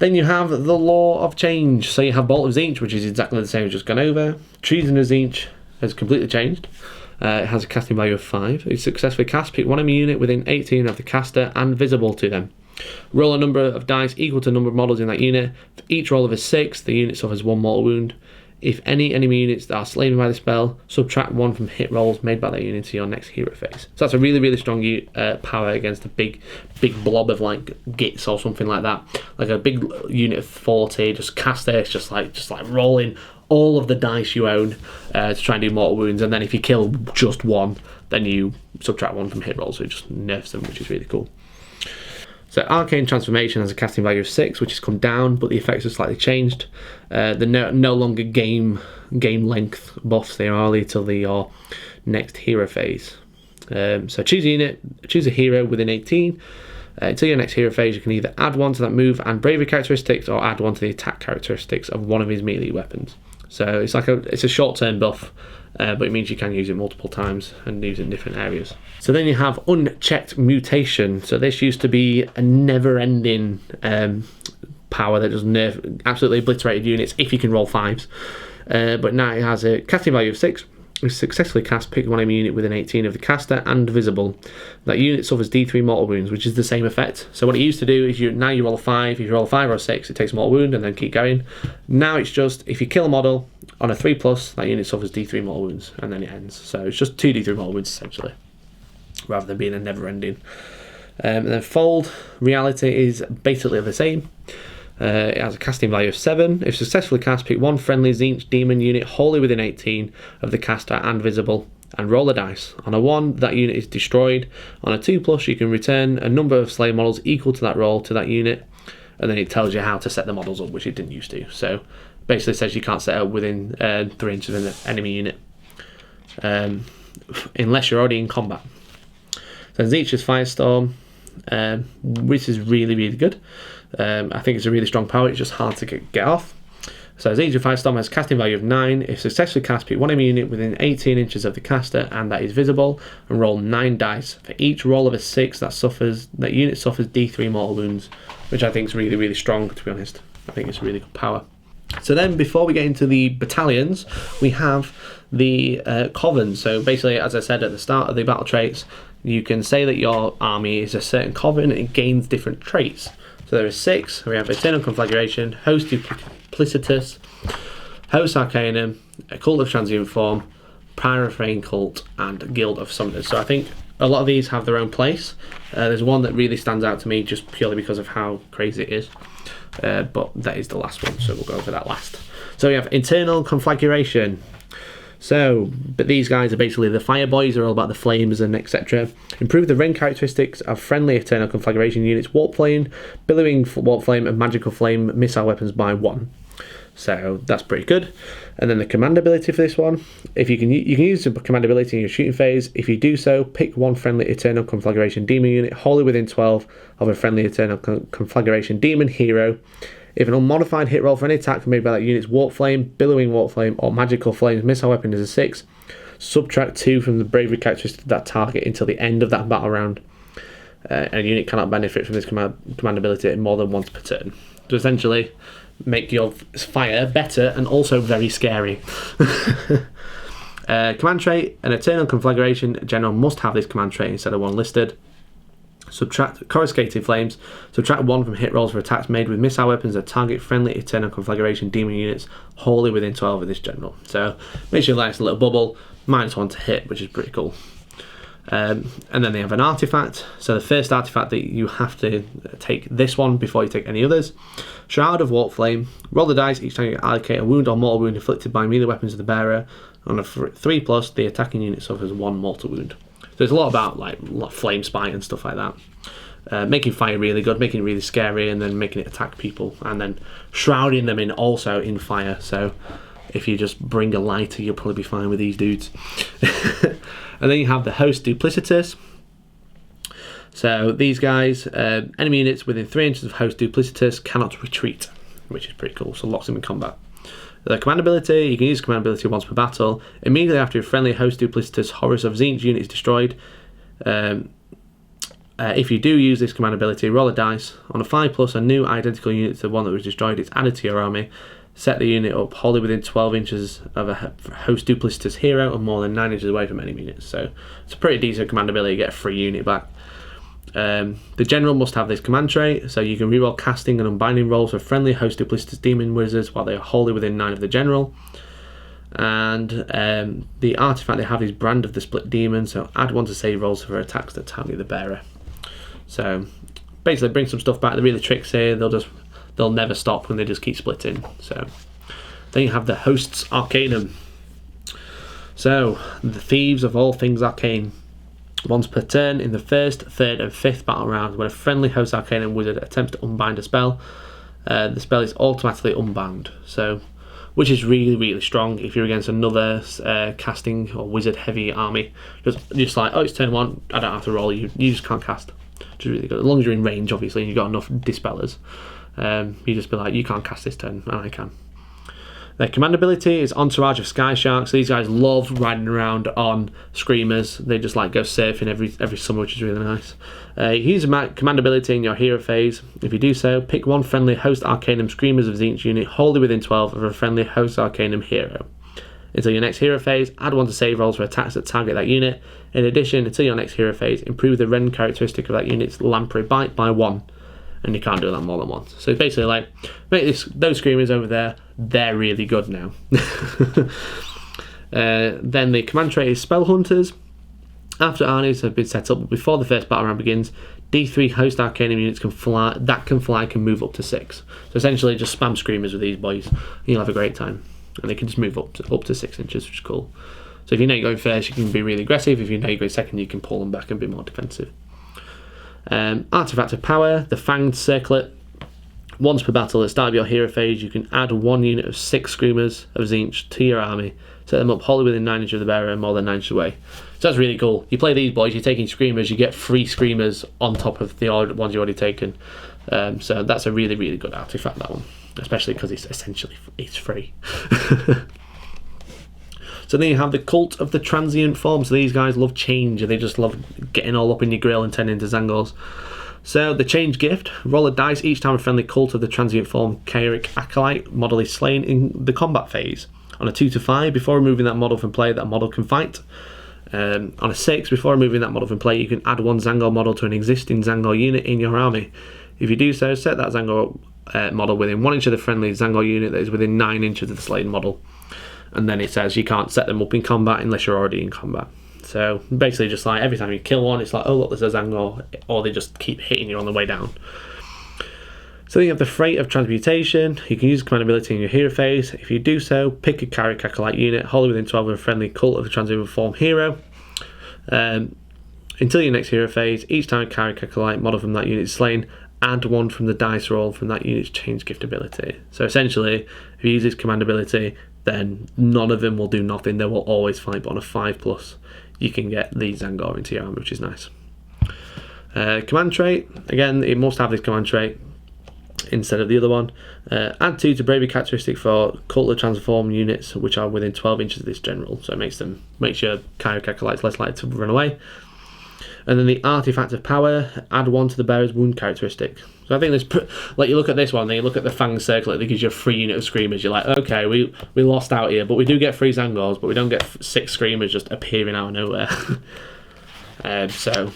Then you have the Law of Change. So you have Bolt of Tzeentch, which is exactly the same as just gone over. Treason of Tzeentch has completely changed. It has a casting value of 5. It's successfully cast, pick one enemy unit within 18 of the caster and visible to them. Roll a number of dice equal to the number of models in that unit. For each roll of a 6, the unit suffers 1 mortal wound. If any enemy units that are slain by the spell, subtract 1 from hit rolls made by that unit to your next hero phase. So that's a really, really strong power against a big blob of like gits or something like that. Like a big unit of 40, just cast this, just like rolling all of the dice you own to try and do mortal wounds. And then if you kill just 1, then you subtract 1 from hit rolls, so it just nerfs them, which is really cool. So Arcane Transformation has a casting value of 6, which has come down, but the effects are slightly changed. They're no longer game length buffs. They are only till your next hero phase. So choose a unit, choose a hero within 18. Until your next hero phase, you can either add 1 to that move and bravery characteristics, or add 1 to the attack characteristics of one of his melee weapons. So it's like it's a short-term buff, but it means you can use it multiple times and use it in different areas. So then you have Unchecked Mutation. So this used to be a never-ending power that just absolutely obliterated units if you can roll 5s. But now it has a casting value of 6. If successfully cast, pick one enemy unit within 18 of the caster and visible. That unit suffers D3 mortal wounds, which is the same effect. So what it used to do is now you roll a 5. If you roll a 5 or a 6, it takes a mortal wound and then keep going. Now it's just, if you kill a model on a 3+, that unit suffers D3 mortal wounds and then it ends. So it's just 2 D3 mortal wounds essentially, rather than being a never-ending. And then Fold Reality is basically the same. It has a casting value of 7. If successfully cast, pick one friendly Tzeentch demon unit wholly within 18 of the caster and visible, and roll a dice. On a 1, that unit is destroyed. On a 2+, you can return a number of slain models equal to that roll to that unit, and then it tells you how to set the models up, which it didn't used to. So basically says you can't set up within 3 inches of an enemy unit unless you're already in combat. So Tzeentch's Firestorm, which is really, really good. I think it's a really strong power. It's just hard to get off. So Tzeentch Firestorm has casting value of 9. If successfully cast, pick one enemy unit within 18 inches of the caster and that is visible, and roll 9 dice. For each roll of a 6, that unit suffers D3 mortal wounds, which I think is really, really strong, to be honest. I think it's a really good power. So then, before we get into the battalions, we have the covens. So basically, as I said at the start of the battle traits, you can say that your army is a certain coven and it gains different traits. So there are 6. We have Eternal Conflagration, Host Duplicitous, Host Arcanum, a Cult of Transient Form, Pyrofane Cult, and Guild of Summoners. So I think A lot of these have their own place. There's one that really stands out to me just purely because of how crazy it is. But that is the last one, so we'll go over that last. So we have internal configuration. So, but these guys are basically the fire boys, are all about the flames and etc. Improve the range characteristics of friendly eternal conflagration units, warp flame, billowing warp flame, and magical flame missile weapons by 1. So that's pretty good. And then the command ability for this one, if you can use the command ability in your shooting phase. If you do so, pick one friendly eternal conflagration demon unit wholly within 12 of a friendly eternal conflagration demon hero. If an unmodified hit roll for any attack made by that unit's warp flame, billowing warp flame, or magical flames missile weapon is a 6, subtract 2 from the bravery characteristic of that target until the end of that battle round. A unit cannot benefit from this command ability more than once per turn. So essentially, make your fire better and also very scary. Command trait: an eternal conflagration general must have this command trait instead of one listed. Subtract coruscated flames. Subtract 1 from hit rolls for attacks made with missile weapons that target friendly eternal conflagration demon units wholly within 12 of this general. So makes your nice little bubble. -1 to hit, which is pretty cool. And then they have an artifact. So the first artifact that you have to take this one before you take any others. Shroud of Warp Flame. Roll the dice each time you allocate a wound or mortal wound inflicted by melee weapons of the bearer. On a 3+, the attacking unit suffers 1 mortal wound. So there's a lot about like flame spite and stuff like that. Making fire really good, making it really scary, and then making it attack people, and then shrouding them in also in fire. So if you just bring a lighter, you'll probably be fine with these dudes. And then you have the Host Duplicitous. So these guys, enemy units within 3 inches of Host Duplicitous cannot retreat, which is pretty cool. So locks them in combat. The command ability, you can use command ability once per battle. Immediately after a friendly Host Duplicitous Horus of Tzeentch unit is destroyed, if you do use this command ability, roll a dice. On a 5+, a new identical unit to the one that was destroyed is added to your army. Set the unit up wholly within 12 inches of a Host Duplicitous hero and more than 9 inches away from enemy units. So it's a pretty decent command ability, you get a free unit back. The general must have this command trait, so you can reroll casting and unbinding rolls for friendly Host Duplicitous demon wizards while they are wholly within 9 of the general. And the artifact they have is Brand of the Split Demon, so add 1 to save rolls for attacks that target the bearer. So basically bring some stuff back. They're really tricks here, they'll never stop when they just keep splitting. So then you have the Host's Arcanum. So the thieves of all things arcane. Once per turn in the 1st, 3rd and 5th battle round, when a friendly Host Arcanum wizard attempts to unbind a spell, the spell is automatically unbound. So, which is really, really strong if you're against another casting or wizard heavy army. Just like, oh, it's turn 1, I don't have to roll, you just can't cast. Which is really good. As long as you're in range, obviously, and you've got enough dispellers. You just be like, you can't cast this turn, and I can. Their command ability is Entourage of Sky Sharks. These guys love riding around on screamers. They just like go surfing every summer, which is really nice. Use a command ability in your hero phase. If you do so, pick one friendly Host Arcanum Screamers of Tzeentch unit wholly within 12 of a friendly Host Arcanum hero. Until your next hero phase, add 1 to save rolls for attacks that target that unit. In addition, until your next hero phase, improve the rend characteristic of that unit's lamprey bite by 1. And you can't do that more than once. So it's basically like, make those screamers over there, they're really good now. Then the command trait is Spell Hunters. After armies have been set up before the first battle round begins, D3 Host Arcanum units can move up to 6. So essentially just spam screamers with these boys, and you'll have a great time. And they can just move up to 6 inches, which is cool. So if you know you're going first, you can be really aggressive. If you know you're going second, you can pull them back and be more defensive. Artifact of Power, the Fanged Circlet. Once per battle at the start of your hero phase, you can add 1 unit of 6 Screamers of Tzeentch to your army. Set them up wholly within 9 inches of the bearer and more than 9 inches away. So that's really cool. You play these boys, you're taking Screamers, you get 3 Screamers on top of the ones you've already taken. So that's a really, really good artifact, that one. Especially because it's free. So then you have the Cult of the Transient Form. So these guys love change, and they just love getting all up in your grill and turning into Zangors. So the Change Gift, roll a dice each time a friendly Cult of the Transient Form Chaotic Acolyte model is slain in the combat phase. On a 2 to 5, before removing that model from play, that model can fight. On a 6, before removing that model from play, you can add 1 Zangor model to an existing Zangor unit in your army. If you do so, set that Zangor model within 1 inch of the friendly Zangor unit that is within 9 inches of the slain model. And then it says you can't set them up in combat unless you're already in combat. So basically just like every time you kill one, it's like, oh look, there's a Zangor, or they just keep hitting you on the way down. So then you have the Freight of Transmutation. You can use command ability in your hero phase. If you do so, pick a Carrick Acolyte unit, wholly within 12 of a friendly Cult of the Transhuman Form hero. Until your next hero phase, each time a Carrick Acolyte model from that unit is slain, add 1 from the dice roll from that unit's change gift ability. So essentially, if you use this command ability, then none of them will do nothing. They will always fight, but on a 5+, you can get the Zangor into your army, which is nice. Command trait, again, it must have this command trait instead of the other one. Add 2 to bravery characteristic for Cult of Transform units which are within 12 inches of this general, so it makes your Carrick Acolytes less likely to run away. And then the Artifact of Power, add 1 to the bearer's wound characteristic. So I think this, like you look at this one, then you look at the Fang Circlet, that gives you a free unit of Screamers. You're like, okay, we lost out here, but we do get 3 Zangors, but we don't get 6 Screamers just appearing out of nowhere. So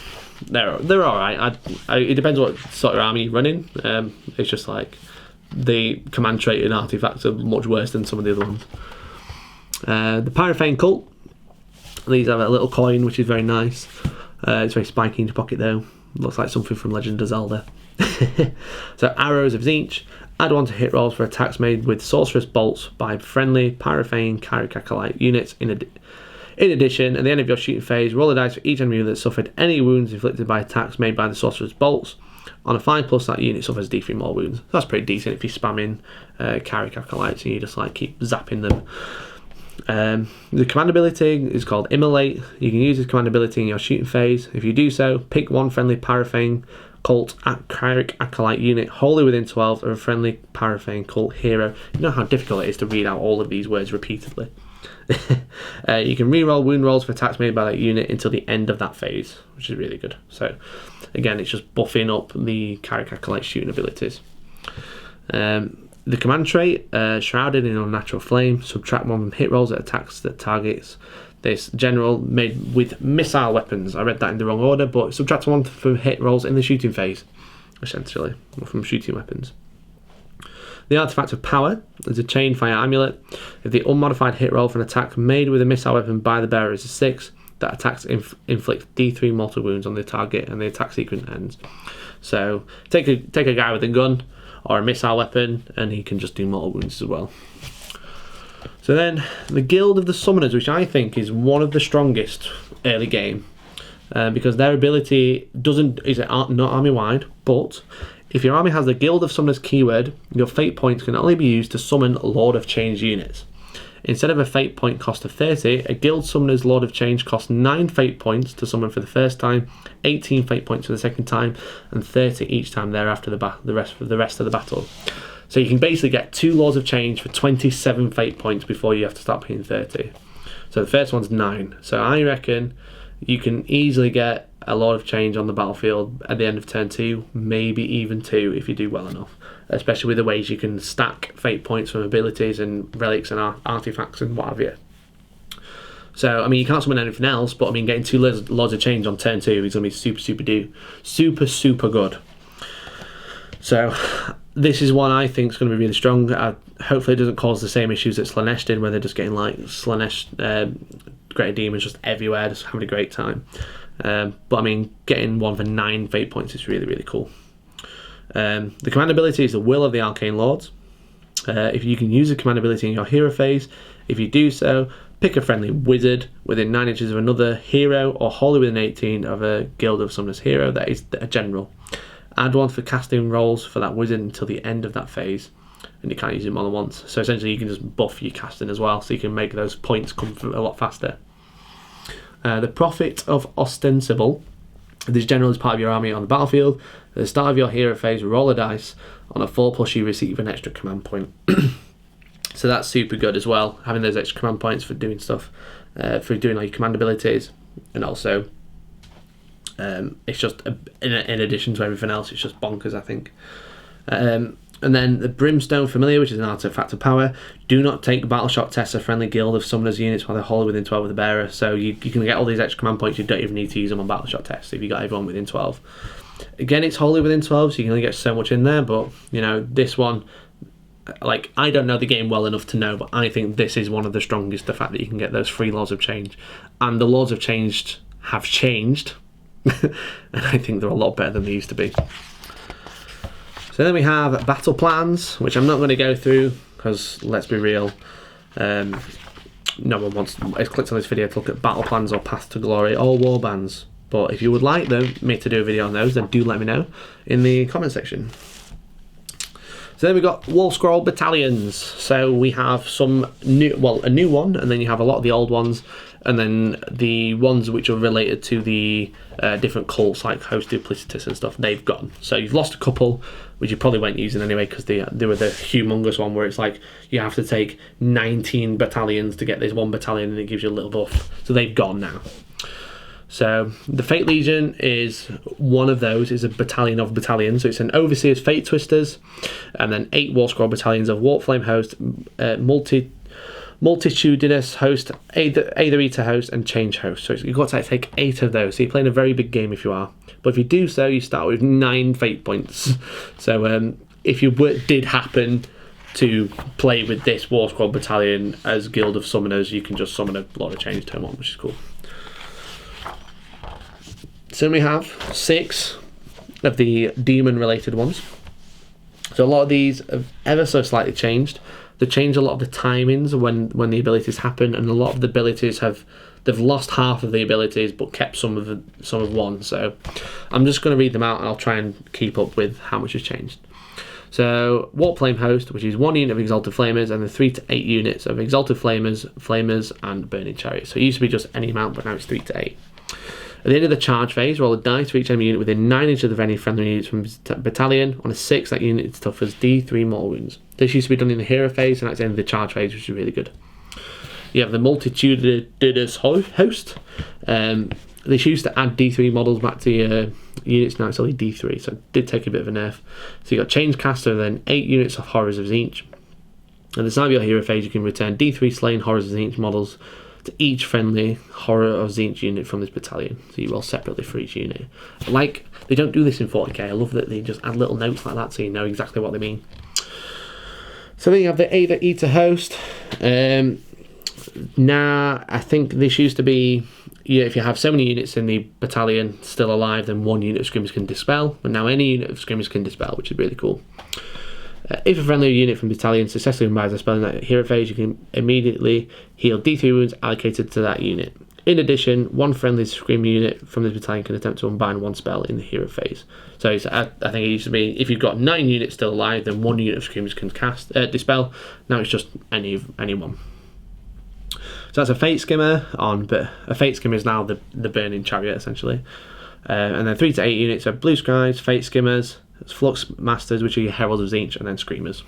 they're all right. It depends what sort of army you're running. It's just like the command trait and artifacts are much worse than some of the other ones. The Pyrophane Cult. These have a little coin, which is very nice. It's very spiky in your pocket though. Looks like something from Legend of Zelda. So Arrows of Tzeentch. Add 1 to hit rolls for attacks made with Sorcerous Bolts by friendly Pyrophane Carrick Acolyte units. In addition, at the end of your shooting phase, roll a dice for each enemy that suffered any wounds inflicted by attacks made by the Sorcerous Bolts. On a 5+, that unit suffers D3 more wounds. That's pretty decent if you're spamming Carrick Acolytes and you just like keep zapping them. The command ability is called Immolate. You can use this command ability in your shooting phase. If you do so, pick 1 friendly Pyrophane Cult Carrick Acolyte unit wholly within 12 of a friendly Pyrophane Cult hero. You know how difficult it is to read out all of these words repeatedly. You can reroll wound rolls for attacks made by that unit until the end of that phase, which is really good. So again, it's just buffing up the Carrick Acolyte shooting abilities. The command trait, Shrouded in Unnatural Flame, subtract 1 from hit rolls at attacks that targets this general made with missile weapons. I read that in the wrong order, but subtract 1 from hit rolls in the shooting phase, essentially, from shooting weapons. The Artifact of Power is a Chain Fire Amulet. If the unmodified hit roll for an attack made with a missile weapon by the bearer is a 6, that attacks inflict D3 mortal wounds on the target and the attack sequence ends. So take a guy with a gun or a missile weapon and he can just do mortal wounds as well. So then the Guild of the Summoners, which I think is one of the strongest early game, because their ability is not army wide, but if your army has the Guild of Summoners keyword, your fate points can only be used to summon Lord of Change units. Instead of a fate point cost of 30, a Guild Summoner's Lord of Change costs 9 fate points to summon for the first time, 18 fate points for the second time, and 30 each time thereafter the rest of the battle. So you can basically get 2 Lords of Change for 27 fate points before you have to start paying 30. So the first one's 9. So I reckon you can easily get a Lord of Change on the battlefield at the end of turn 2, maybe even 2 if you do well enough. Especially with the ways you can stack fate points from abilities and relics and artifacts and what have you. So, I mean, you can't summon anything else, but I mean, getting 2 Lords of Change on turn 2 is going to be super good. So, this is one I think is going to be really strong. Hopefully it doesn't cause the same issues that Slaanesh did, where they're just getting like Slaanesh Greater Demons just everywhere, just having a great time. But I mean, getting one for 9 fate points is really cool. The command ability is the Will of the Arcane Lords. If you can use a command ability in your hero phase, if you do so, pick a friendly wizard within 9 inches of another hero or wholly within 18 of a Guild of Summoners hero that is a general. Add 1 for casting rolls for that wizard until the end of that phase, and you can't use it more than once. So essentially you can just buff your casting as well, so you can make those points come a lot faster. The Prophet of Ostensible. This general is part of your army on the battlefield. At the start of your hero phase, roll a dice. On a 4+, you receive an extra command point. So that's super good as well, having those extra command points for doing stuff, for doing all your command abilities, and also it's just in addition to everything else, it's just bonkers, I think. And then the Brimstone Familiar, which is an Artifact of Power. Do not take battle shock tests of friendly Guild of Summoners units while they're wholly within 12 of the bearer. So you can get all these extra command points. You don't even need to use them on battle shock tests if you got everyone within 12. Again, it's wholly within 12, so you can only get so much in there. But you know, this one, like, I don't know the game well enough to know, but I think this is one of the strongest, the fact that you can get those 3 laws of change. And the laws of change have changed, and I think they're a lot better than they used to be. So then we have battle plans, which I'm not going to go through, because let's be real, no one has clicked on this video to look at battle plans or path to glory or war bands. But if you would like me to do a video on those, then do let me know in the comment section. So then we've got wall scroll battalions. So we have some new, well, a new one, and then you have a lot of the old ones, and then the ones which are related to the different cults like Host Duplicitus and stuff, they've gone. So you've lost a couple, which you probably weren't using anyway, because they were the humongous one where it's like you have to take 19 battalions to get this one battalion, and it gives you a little buff. So they've gone now. So the Fate Legion is one of those, is a battalion of battalions. So it's an Overseer's Fate Twisters, and then 8 War Scroll battalions of Warflame Host, Multitudinous Host, Aether Eater Host, and Change Host. So you've got to take 8 of those. So you're playing a very big game if you are. But if you do so, you start with 9 Fate points. So if you did happen to play with this War Scroll battalion as Guild of Summoners, you can just summon a lot of change turn 1, which is cool. So we have 6 of the demon-related ones. So a lot of these have ever so slightly changed. They change a lot of the timings when the abilities happen, and a lot of the abilities they've lost half of the abilities but kept some of one. So I'm just going to read them out, and I'll try and keep up with how much has changed. So Warflame Host, which is 1 unit of Exalted Flamers, and then 3 to 8 units of Exalted Flamers, and Burning Chariots. So it used to be just any amount, but now it's 3 to 8. At the end of the charge phase, roll a dice for each enemy unit within 9 inches of any friendly units from battalion. On a 6, that unit suffers D3 mortal wounds. This used to be done in the hero phase, and that's the end of the charge phase, which is really good. You have the Multitudinous Host. This used to add D3 models back to your units, now it's only D3, so it did take a bit of a nerf. So you got Change Caster, and then 8 units of Horrors of Tzeentch. At the start of your hero phase, you can return D3 slain Horrors of Tzeentch models to each friendly Horror of Tzeentch unit from this battalion. So you roll separately for each unit. Like, they don't do this in 40k. I love that they just add little notes like that so you know exactly what they mean. So then you have the Aether Eater Host. Now, I think this used to be, if you have so many units in the battalion still alive, then 1 unit of Skimmers can dispel. But now any unit of Skimmers can dispel, which is really cool. If a friendly unit from the battalion successfully combines a spell in that hero phase, you can immediately heal D3 wounds allocated to that unit. In addition, 1 friendly Scream unit from this battalion can attempt to unbind 1 spell in the hero phase. So I think it used to be, if you've got 9 units still alive, then 1 unit of Screamers can cast dispel. Now it's just any one. So that's a Fate Skimmer but a Fate Skimmer is now the Burning Chariot, essentially. And then 3 to 8 units of Blue Skies, Fate Skimmers, Flux Masters, which are your Heralds of Tzeentch, and then Screamers.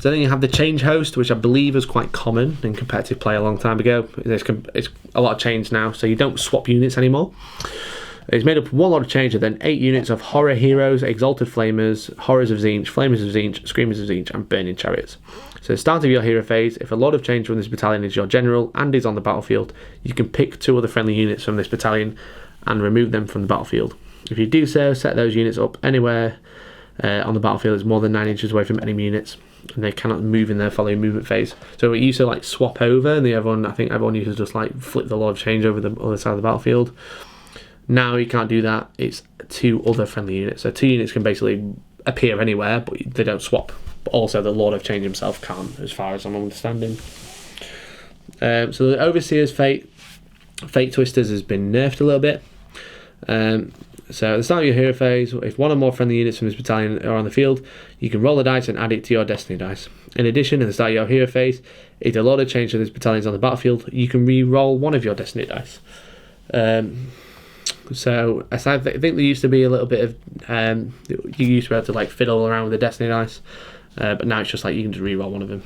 So then you have the Change Host, which I believe is quite common in competitive play a long time ago. It's a lot of change now, so you don't swap units anymore. It's made up of 1 lot of change and then 8 units of Horror Heroes, Exalted Flamers, Horrors of Tzeentch, Flamers of Tzeentch, Screamers of Tzeentch, and Burning Chariots. So at the start of your hero phase, if a lot of change from this battalion is your general and is on the battlefield, you can pick 2 other friendly units from this battalion and remove them from the battlefield. If you do so, set those units up anywhere on the battlefield that's more than 9 inches away from enemy units, and they cannot move in their following movement phase. So it used to like swap over, and I think everyone used to just like flip the Lord of Change over the other side of the battlefield. Now you can't do that. It's 2 other friendly units. So 2 units can basically appear anywhere, but they don't swap. But also the Lord of Change himself can, as far as I'm understanding. So the Overseer's Fate Twisters has been nerfed a little bit. So at the start of your hero phase, if 1 or more friendly units from this battalion are on the field, you can roll a dice and add it to your destiny dice. In addition, at the start of your hero phase, if a lot of change to this battalion is on the battlefield, you can re-roll 1 of your destiny dice. So I think there used to be a little bit of you used to be able to like fiddle around with the destiny dice, but now it's just like you can just re-roll 1 of them.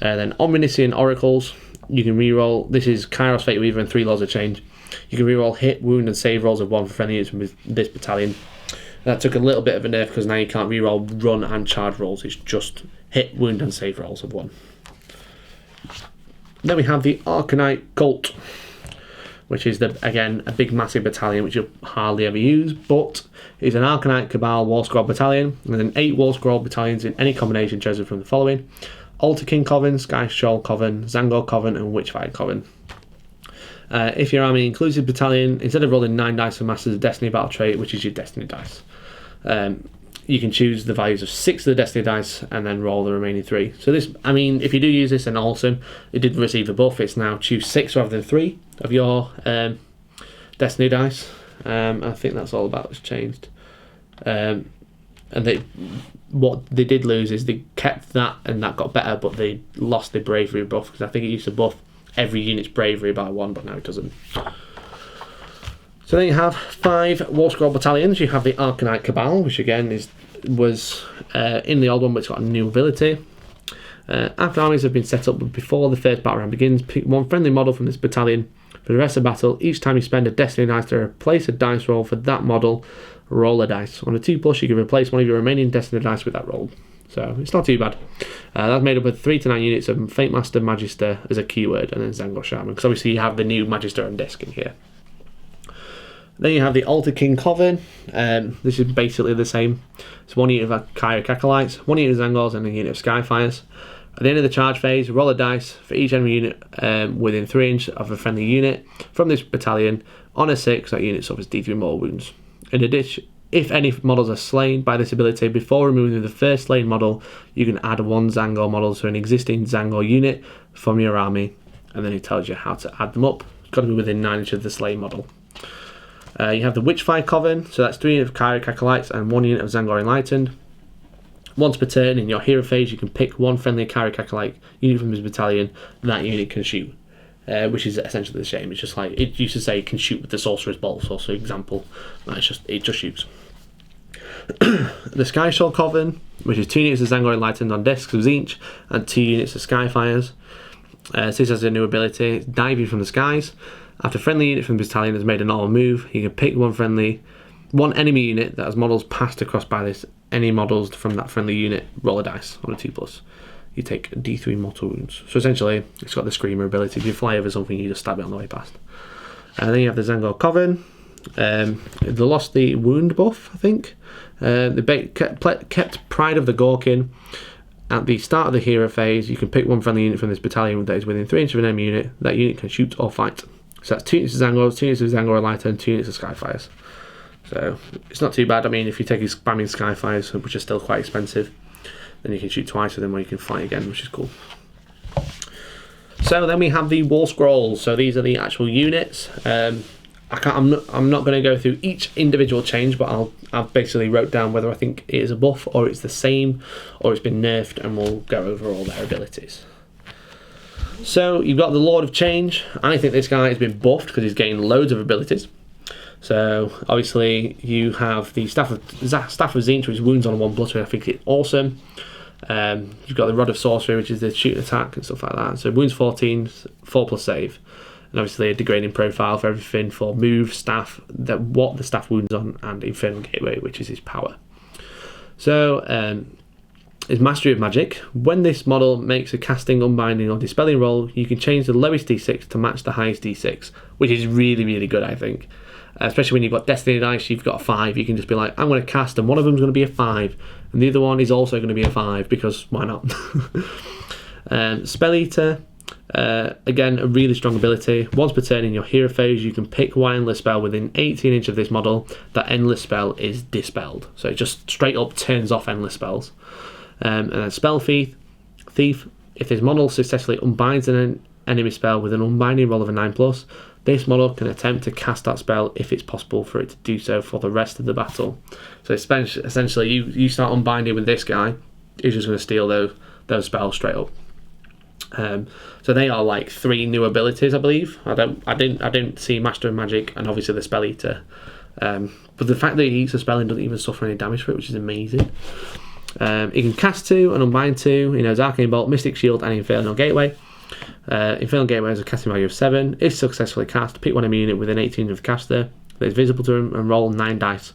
Then Omniscient Oracles, you can re-roll. This is Kairos Fate Weaver and 3 laws of change. You can re-roll hit, wound, and save rolls of 1 for friendly units from this battalion. That took a little bit of a nerf because now you can't re-roll run and charge rolls. It's just hit, wound, and save rolls of 1. Then we have the Arcanite Cult. which is, again, a big massive battalion which you'll hardly ever use, but it's an Arcanite Cabal War Scroll battalion, and then 8 War Scroll battalions in any combination chosen from the following: Altar King Coven, Sky Shoal Coven, Zangor Coven, and Witchfire Coven. If your army includes a battalion, instead of rolling 9 dice for Masters of Destiny battle trait, which is your Destiny dice, you can choose the values of 6 of the Destiny dice and then roll the remaining 3. So this, I mean, if you do use this, then awesome. It did receive a buff. It's now choose 6 rather than 3 of your Destiny dice. I think that's all about what's changed. And what they did lose is they kept that, and that got better, but they lost the bravery buff, because I think it used to buff every unit's bravery by 1, but now it doesn't. So then you have 5 War Scroll battalions. You have the Arcanite Cabal, which again was in the old one, but it's got a new ability. After armies have been set up before the first battle round begins, pick one friendly model from this battalion for the rest of the battle. Each time you spend a Destiny dice to replace a dice roll for that model, roll a dice. On a 2+, you can replace one of your remaining Destiny dice with that roll. So it's not too bad. That's made up of 3 to 9 units of Fate Master, Magister as a keyword, and then Zangor Shaman, because obviously you have the new Magister on disc in here. Then you have the Altar King Coven. This is basically the same. It's 1 unit of Kyric Acolytes, 1 unit of Zangors, and a unit of Skyfires. At the end of the charge phase, roll a dice for each enemy unit within 3 inches of a friendly unit from this battalion. On a 6, that unit suffers D3 mortal wounds. In addition, if any models are slain by this ability before removing the first slain model, you can add 1 Zangor model to an existing Zangor unit from your army, and then it tells you how to add them up. It's got to be within 9 inches of the slain model. You have the Witchfire Coven, so that's 3 units of Kyric Acolytes and 1 unit of Zangor Enlightened. Once per turn, in your hero phase, you can pick 1 friendly Kyric Acolyte unit from his battalion that unit can shoot, which is essentially the same. It's just like, it used to say it can shoot with the Sorcerer's Bolt, so example, it just shoots. The Sky Shoal Coven, which is 2 units of Zangor Enlightened on discs of Tzeentch and 2 units of Skyfires. So this has a new ability, it's Diving from the Skies. After a friendly unit from the battalion has made a normal move, you can pick one enemy unit that has models passed across by this. Any models from that friendly unit, roll a dice on a 2+. You take D3 mortal wounds. So essentially, it's got the Screamer ability. If you fly over something, you just stab it on the way past. And then you have the Zangor Coven. They lost the wound buff, I think. They kept Pride of the Gorkin. At the start of the hero phase, you can pick 1 friendly unit from this battalion that is within 3 inches of an enemy unit. That unit can shoot or fight. So that's 2 units of Zangors, 2 units of Zangor Enlightened, and 2 units of Skyfires. So it's not too bad. I mean, if you take his spamming Skyfires, which are still quite expensive, then you can shoot twice with them, or you can fight again, which is cool. So then we have the War Scrolls. So these are the actual units. I'm not going to go through each individual change, but I've basically wrote down whether I think it is a buff, or it's the same, or it's been nerfed, and we'll go over all their abilities. So you've got the Lord of Change. I think this guy has been buffed because he's gained loads of abilities. So obviously you have the Staff of Tzeentch, which is wounds on a 1+, which I think is awesome. You've got the Rod of Sorcery, which is the shoot attack and stuff like that. So wounds 14, 4+ save, and obviously a degrading profile for everything for move, staff, what the staff wounds on, and Infernal Gateway, which is his power. So is Mastery of Magic. When this model makes a casting, unbinding, or dispelling roll, you can change the lowest d6 to match the highest d6, which is really, really good, I think. Especially when you've got Destiny dice, you've got a 5, you can just be like, I'm going to cast, and one of them is going to be a 5, and the other one is also going to be a 5, because why not? Spell Eater, again, a really strong ability. Once per turn in your hero phase, you can pick 1 endless spell within 18 inches of this model. That endless spell is dispelled, so it just straight up turns off endless spells. And then Spell Thief, if this model successfully unbinds an enemy spell with an unbinding roll of a 9+, this model can attempt to cast that spell if it's possible for it to do so for the rest of the battle. So essentially, you start unbinding with this guy, he's just going to steal those spells straight up. So they are like 3 new abilities, I believe. I didn't see Master of Magic and obviously the Spell Eater. But the fact that he eats a spell and doesn't even suffer any damage for it, which is amazing. He can cast 2 and unbind 2. He knows Arcane Bolt, Mystic Shield, and Infernal Gateway. Infernal Gateway has a casting value of 7. If successfully cast, pick 1 enemy unit within 18 of the caster that is visible to him and roll 9 dice.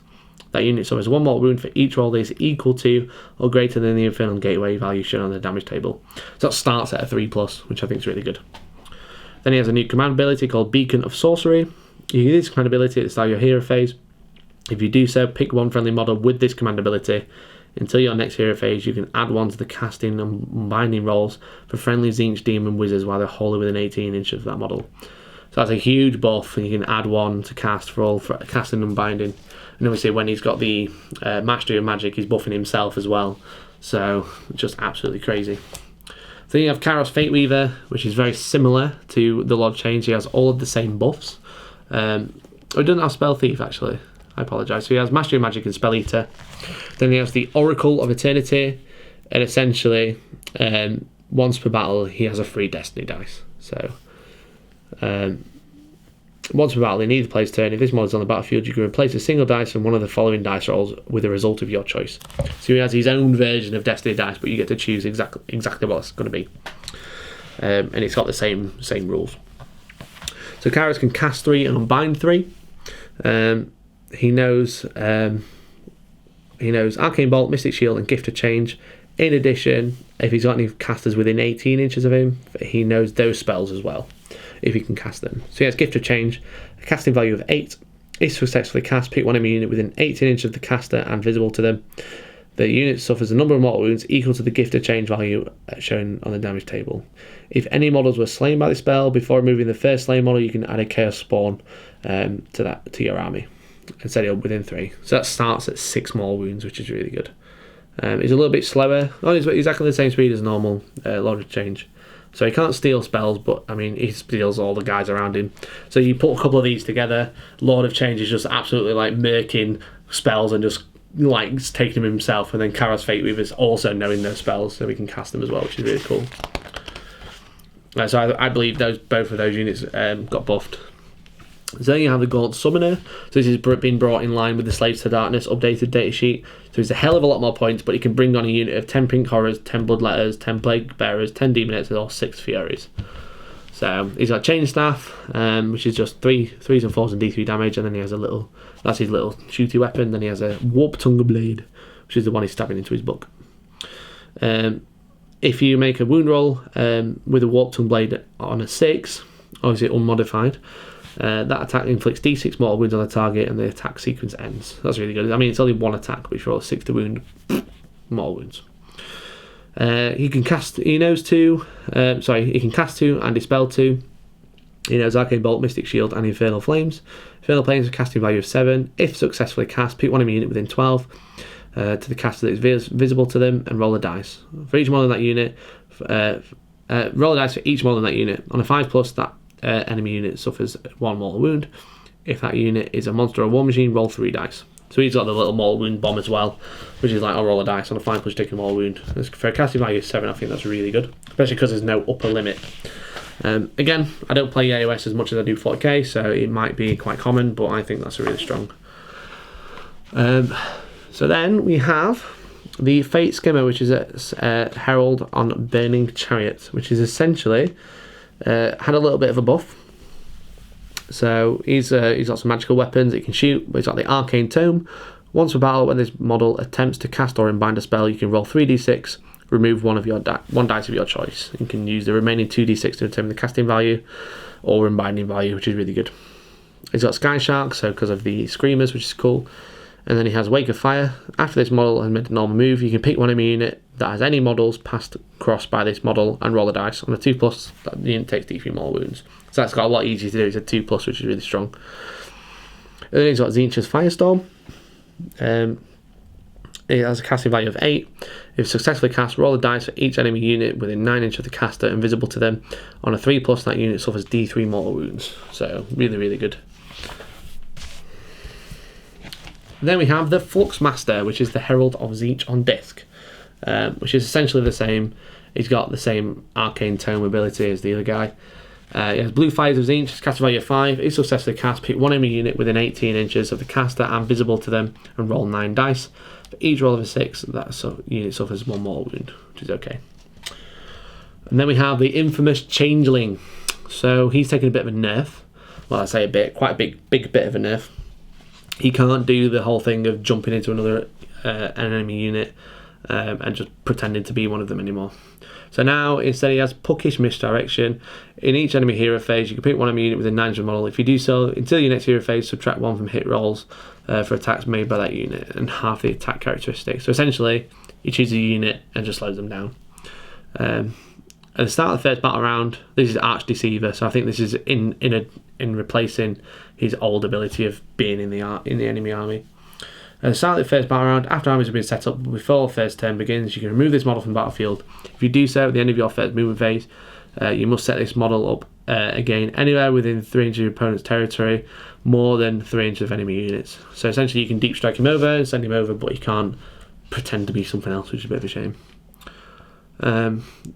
That unit suffers 1 mortal wound for each roll that is equal to or greater than the Infernal Gateway value shown on the damage table. So that starts at a 3+, which I think is really good. Then he has a new command ability called Beacon of Sorcery. You use this command ability at the start of your hero phase. If you do so, pick one friendly model with this command ability. Until your next hero phase, you can add one to the casting and binding rolls for friendly Tzeentch demon wizards while they're wholly within 18 inches of that model. So that's a huge buff, and you can add one to cast for all for casting and binding. And obviously when he's got the Mastery of Magic, he's buffing himself as well. So just absolutely crazy. Then you have Kairos Fateweaver, which is very similar to the Lord Change. He has all of the same buffs. It doesn't have Spell Thief, actually. I apologise. So he has Mastery of Magic and Spell Eater. Then he has the Oracle of Eternity, and essentially, once per battle, he has a free Destiny dice. So, once per battle, in either player's turn, if this model is on the battlefield, you can replace a single dice from one of the following dice rolls with a result of your choice. So he has his own version of Destiny dice, but you get to choose exactly what it's going to be. And it's got the same rules. So Kairos can cast 3 and unbind 3. He knows Arcane Bolt, Mystic Shield, and Gift of Change. In addition, if he's got any casters within 18 inches of him, he knows those spells as well, if he can cast them. So he has Gift of Change, a casting value of 8. If successfully cast, pick one enemy unit within 18 inches of the caster and visible to them. The unit suffers a number of mortal wounds equal to the Gift of Change value shown on the damage table. If any models were slain by the spell, before removing the first slain model, you can add a Chaos Spawn to your army and set it up within 3. So that starts at 6 mortal wounds, which is really good. He's a little bit slower. He's exactly the same speed as normal Lord of Change. So he can't steal spells, but I mean, he steals all the guys around him. So you put a couple of these together, Lord of Change is just absolutely like murking spells and just like taking them himself, and then Kairos Fateweaver's also knowing those spells, so we can cast them as well, which is really cool. So I believe both of those units got buffed. So then you have the Gaunt Summoner. So this has been brought in line with the Slaves to Darkness updated datasheet. So he's a hell of a lot more points, but he can bring on a unit of 10 Pink Horrors, 10 Bloodletters, 10 Plague Bearers, 10 Demonettes, or 6 Furies. So he's got Chain Staff, which is just 3s and 4s and D3 damage, and then he has that's his little shooty weapon. Then he has a Warp Tongue Blade, which is the one he's stabbing into his book. If you make a wound roll with a Warp Tongue Blade on a 6, obviously unmodified, that attack inflicts D6 mortal wounds on the target, and the attack sequence ends. That's really good. I mean, it's only one attack, but if you roll 6 to wound, mortal wounds. He can cast 2 and dispel 2. He knows Arcane Bolt, Mystic Shield, and Infernal Flames. Infernal Flames have a casting value of 7. If successfully cast, pick one enemy unit within 12 to the caster that is visible to them, and roll a dice. For each model in that unit, roll a dice for each model in that unit. On a 5+, that enemy unit suffers 1 mortal wound. If that unit is a monster or war machine, roll 3 dice. So he's got the little mortal wound bomb as well, which is like, I'll roll a dice on a 5+, take a mortal wound. For a casting value of 7, I think that's really good, especially because there's no upper limit. Again, I don't play AOS as much as I do 40k, so it might be quite common, but I think that's really strong. So then we have the Fate Skimmer, which is a Herald on Burning Chariot, which is essentially had a little bit of a buff. So he's got some magical weapons. He can shoot, but he's got the Arcane Tome. Once per battle, when this model attempts to cast or unbind a spell, you can roll 3d6, remove one dice of your choice. You can use the remaining 2d6 to determine the casting value or unbinding value, which is really good. He's got Sky Shark, so because of the Screamers, which is cool. And then he has Wake of Fire. After this model has made a normal move, you can pick one enemy unit that has any models passed across by this model and roll a dice. On a 2+, that unit takes D3 more wounds. So that's got a lot easier to do. It's a 2+, which is really strong. And then he's got Tzeentch's Firestorm. It has a casting value of 8. If successfully cast, roll a dice for each enemy unit within 9 inches of the caster and visible to them. On a 3+, that unit suffers D3 mortal wounds. So really, really good. Then we have the Flux Master, which is the Herald of Tzeentch on disc, which is essentially the same. He's got the same Arcane Tome ability as the other guy. He has Blue Fires of Tzeentch, casting value of 5. If successfully cast, pick one enemy unit within 18 inches of the caster and visible to them and roll 9 dice. For each roll of a 6, that unit suffers 1 mortal wound, which is okay. And then we have the infamous Changeling. So he's taking a bit of a nerf. Well, I say a bit, quite a big bit of a nerf. He can't do the whole thing of jumping into another enemy unit and just pretending to be one of them anymore. So now, instead, he has Puckish Misdirection. In each enemy hero phase, you can pick one enemy unit within 9 inches of the model. If you do so, until your next hero phase, subtract 1 from hit rolls for attacks made by that unit, and half the attack characteristics. So essentially, you choose a unit and just slows them down. At the start of the first battle round, this is Arch Deceiver, so I think this is in replacing his old ability of being in the enemy army. At the start of the first battle round, after armies have been set up before the first turn begins, you can remove this model from the battlefield. If you do so at the end of your first movement phase, you must set this model up again anywhere within 3 inches of your opponent's territory, more than 3 inches of enemy units. So essentially you can deep strike him over and send him over, but you can't pretend to be something else, which is a bit of a shame.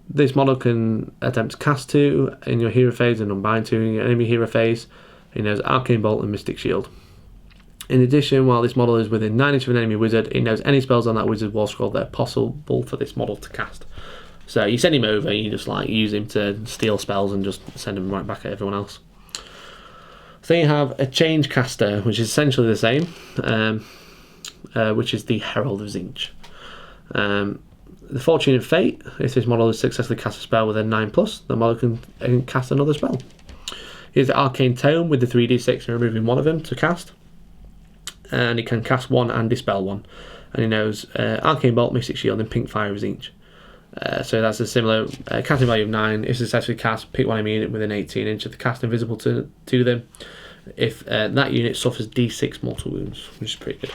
This model can attempt to cast 2 in your hero phase and unbind 2 in your enemy hero phase. He knows Arcane Bolt and Mystic Shield. In addition, while this model is within 9 inches of an enemy wizard, it knows any spells on that wizard war scroll that are possible for this model to cast. So you send him over, you just like use him to steal spells and just send him right back at everyone else. So you have a Change Caster, which is essentially the same, which is the Herald of Tzeentch. The Fortune of Fate, if this model has successfully cast a spell within 9+, the model can cast another spell. Here's the Arcane Tome with the 3d6 and removing one of them to cast. And he can cast 1 and dispel 1. And he knows Arcane Bolt, Mystic Shield, and Pink Fire of Tzeentch. So that's a similar casting value of 9. If successfully cast, pick one enemy unit within 18 inches of the cast invisible to them. If that unit suffers d6 mortal wounds, which is pretty good.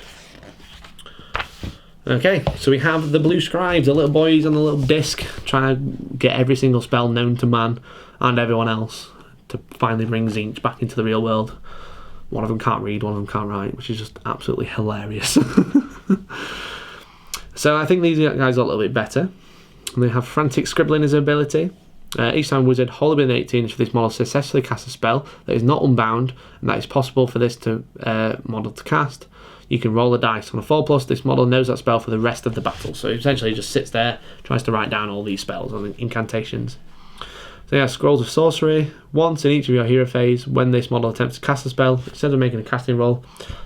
Okay, so we have the Blue Scribes, the little boys on the little disc, trying to get every single spell known to man and everyone else to finally bring Tzeentch back into the real world. One of them can't read, one of them can't write, which is just absolutely hilarious. So I think these guys are a little bit better. They have Frantic Scribbling as an ability. Each time wizard wholly within 18 inches of this model successfully casts a spell that is not unbound and that is possible for this model to cast, you can roll a dice. On a 4+, this model knows that spell for the rest of the battle. So essentially just sits there, tries to write down all these spells and incantations. So yeah, Scrolls of Sorcery. Once in each of your hero phase, when this model attempts to cast a spell, instead of making a casting roll,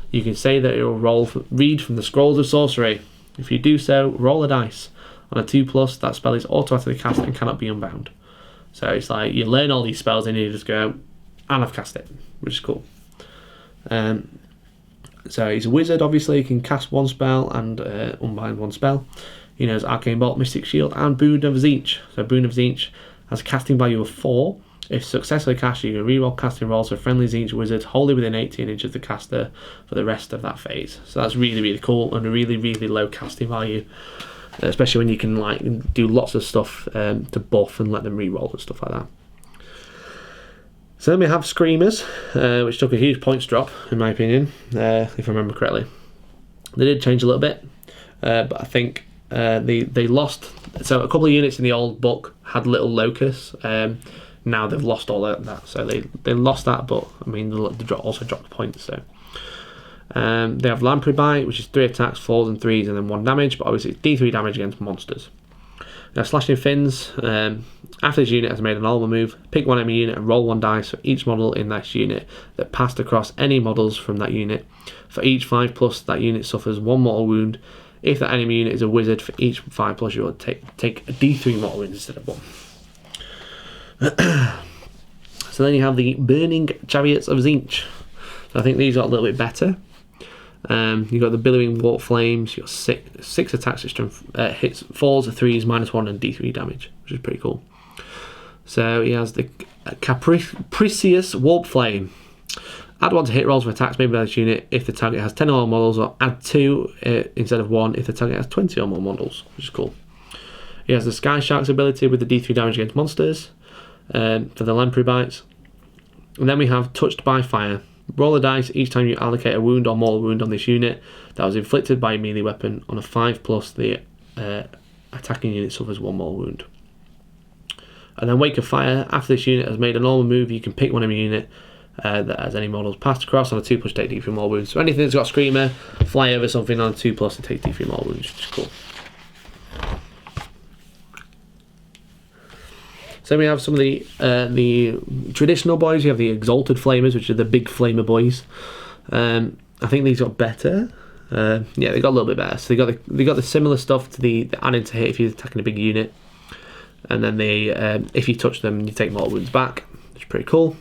you can say that it will read from the Scrolls of Sorcery. If you do so, roll a dice. On a 2+, that spell is automatically cast and cannot be unbound. So it's like you learn all these spells and you just go, and I've cast it, which is cool. So he's a wizard, obviously. He can cast 1 spell and unbind 1 spell. He knows Arcane Bolt, Mystic Shield, and Boon of Tzeentch. So Boon of Tzeentch has a casting value of 4. If successfully cast, you can reroll casting rolls for friendly Tzeentch wizards wholly within 18 inches of the caster for the rest of that phase. So that's really, really cool and a really, really low casting value, especially when you can like do lots of stuff to buff and let them reroll and stuff like that. So then we have Screamers, which took a huge points drop, in my opinion, if I remember correctly. They did change a little bit, but I think they lost. So a couple of units in the old book had little locusts. Now they've lost all that, so they lost that, but I mean they also dropped points. So they have Lamprey Bite, which is 3 attacks, 4s and 3s, and then 1 damage, but obviously it's D3 damage against monsters. Now Slashing Fins. After this unit has made a normal move, pick one enemy unit and roll 1 dice for each model in that unit that passed across any models from that unit. For each 5+, that unit suffers 1 mortal wound. If that enemy unit is a wizard, for each 5+, you will take a D3 mortal wound instead of 1. So then you have the Burning Chariots of Tzeentch. So I think these are a little bit better. You've got the Billowing Warp Flames. You've got 6 attacks, hits 4s, 3s, -1, and D3 damage, which is pretty cool. So he has the Capricious Warp Flame. Add 1 to hit rolls for attacks made by this unit if the target has 10 or more models, or add 2 instead of 1 if the target has 20 or more models, which is cool. He has the Sky Shark's ability with the D3 damage against monsters for the Lamprey Bites. And then we have Touched by Fire. Roll a dice each time you allocate a wound or mortal wound on this unit that was inflicted by a melee weapon. On a 5+, the attacking unit suffers 1 mortal wound. And then Wake of Fire. After this unit has made a normal move, you can pick one enemy unit that has any models passed across. On a 2+, take D3 mortal wounds. So anything that's got Screamer, fly over something on a 2+, and take D3 mortal wounds, which is cool. So we have some of the traditional boys. You have the Exalted Flamers, which are the big flamer boys. I think these got better. Yeah, they got a little bit better. So they got the similar stuff to the adding to hit if you're attacking a big unit, and then they if you touch them, you take mortal wounds back, which is pretty cool.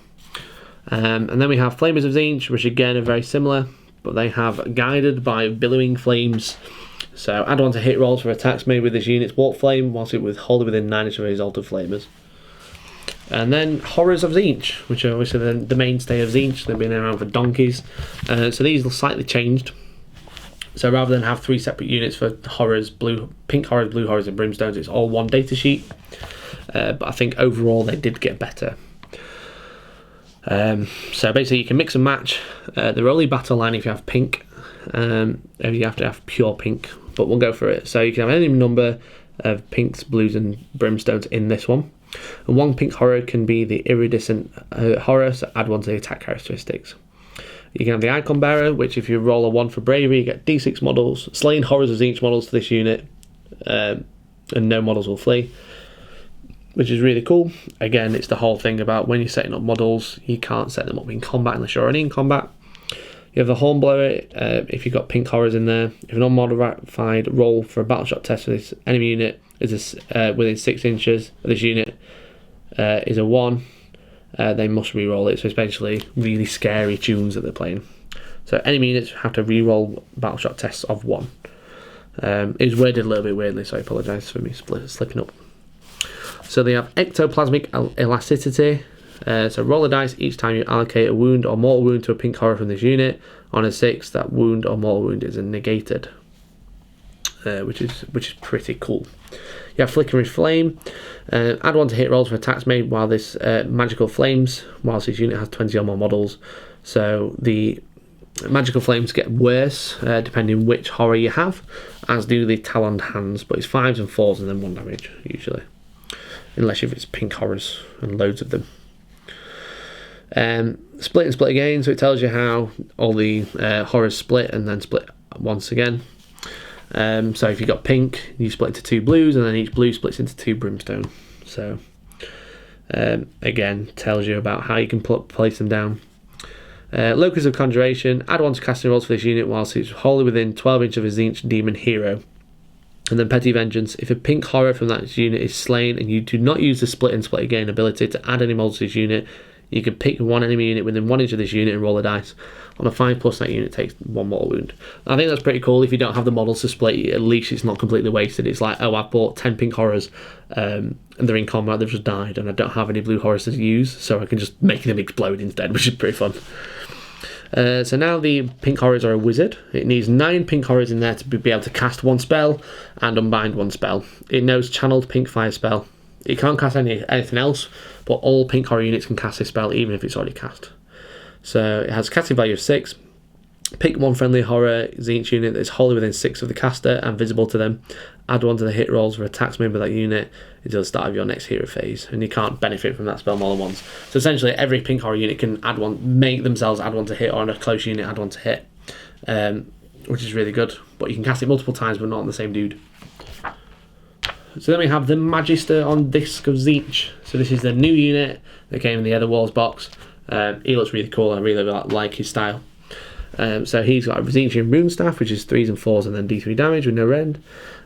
And then we have Flamers of Tzeentch, which again are very similar, but they have guided by billowing flames. So add 1 to hit rolls for attacks made with this unit's warp flame, whilst it was wholly within 9 inches of Exalted Flamers. And then Horrors of Tzeentch, which are obviously the mainstay of Tzeentch. They've been around for donkeys. So these are slightly changed. So rather than have 3 separate units for horrors, pink horrors, blue horrors, and brimstones, it's all one datasheet. But I think overall they did get better. So basically you can mix and match. They're only battle line if you have pink. You have to have pure pink, but we'll go for it. So you can have any number of pinks, blues, and brimstones in this one. And 1 pink horror can be the iridescent horror, so add 1 to the attack characteristics. You can have the Icon Bearer, which if you roll a 1 for bravery, you get D6 models, slain Horrors of Tzeentch models to this unit, and no models will flee, which is really cool. Again, it's the whole thing about when you're setting up models, you can't set them up in combat unless you're already in combat. You have the Hornblower, if you've got pink horrors in there. If an unmodified roll for a battle shot test for this enemy unit is within 6 inches of this unit is a 1, they must re-roll it. So it's basically really scary tunes that they're playing. So enemy units have to re-roll battle shot tests of 1. It was worded a little bit weirdly, so I apologise for me slipping up. So they have ectoplasmic elasticity. So roll a dice each time you allocate a wound or mortal wound to a pink horror from this unit. On a 6, that wound or mortal wound is negated, which is pretty cool. You have flickering flame. Add 1 to hit rolls for attacks made while this magical flames, whilst this unit has 20 or more models. So the magical flames get worse depending which horror you have, as do the taloned hands. But it's 5s and 4s and then 1 damage usually, unless if it's pink horrors and loads of them. Split and split again, so it tells you how all the horrors split and then split once again. So if you've got pink, you split into 2 blues, and then each blue splits into 2 brimstone. So again, tells you about how you can place them down. Locus of Conjuration, add 1 to casting rolls for this unit whilst it's wholly within 12 inches of a Tzeentch demon hero. And then Petty Vengeance, if a pink horror from that unit is slain and you do not use the split and split again ability to add any models to this unit, you can pick 1 enemy unit within 1 inch of this unit and roll a dice. On a 5+, that unit takes 1 mortal wound. I think that's pretty cool. If you don't have the models to split, at least it's not completely wasted. It's like, oh, I've bought 10 pink horrors and they're in combat, they've just died, and I don't have any blue horrors to use, so I can just make them explode instead, which is pretty fun. So now the pink horrors are a wizard. It needs 9 pink horrors in there to be able to cast 1 spell and unbind 1 spell. It knows channeled pink fire spell. It can't cast anything else, but all pink horror units can cast this spell even if it's already cast. So it has a casting value of 6. Pick 1 friendly horror Tzeentch unit that is wholly within 6 of the caster and visible to them. Add 1 to the hit rolls for attacks made by that unit until the start of your next hero phase, and you can't benefit from that spell more than once. So essentially every pink horror unit can add 1, make themselves add 1 to hit, or on a close unit add 1 to hit, which is really good. But you can cast it multiple times but not on the same dude. So then we have the Magister on Disc of Tzeentch. So this is the new unit that came in the Other Walls box. He looks really cool. I really like his style. So he's got a Tzeentchian Rune Staff, which is 3s and 4s and then D3 damage with no rend.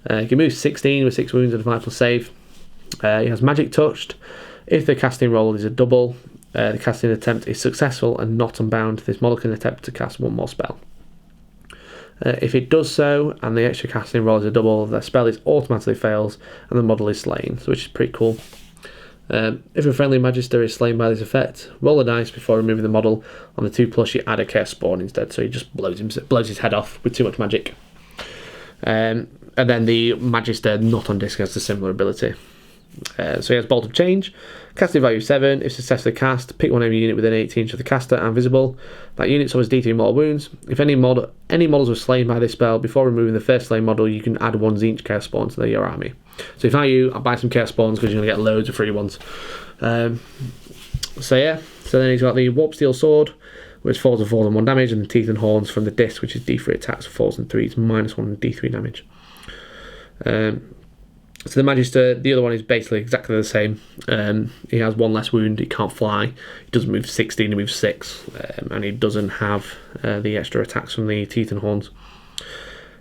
He can move 16 with 6 wounds and a 5+ save. He has Magic Touched. If the casting roll is a double, the casting attempt is successful and not unbound, this model can attempt to cast 1 more spell. If it does so, and the extra casting roll is a double, the spell automatically fails, and the model is slain, which is pretty cool. If a friendly Magister is slain by this effect, roll a dice before removing the model. On the 2+, you add a Chaos Spawn instead, so he just blows his head off with too much magic. And then the Magister not on disc has a similar ability. So he has Bolt of Change, casting value 7. If successfully cast, pick 1 enemy unit within 18 inches of the caster and visible. That unit suffers D3 mortal wounds. If any models were slain by this spell before removing the first slain model, you can add 1 Tzeentch Chaos Spawn to your army. So if I you, I'll buy some Chaos Spawns because you're going to get loads of free ones. So yeah, so then he's got the Warp Steel Sword, which 4s and 4s and 1 damage, and the Teeth and Horns from the disc, which is D3 attacks, 4s and 3s, -1 and D3 damage. So the Magister, the other one is basically exactly the same. He has 1 less wound, he can't fly, he doesn't move 16, he moves 6, and he doesn't have the extra attacks from the Teeth and Horns.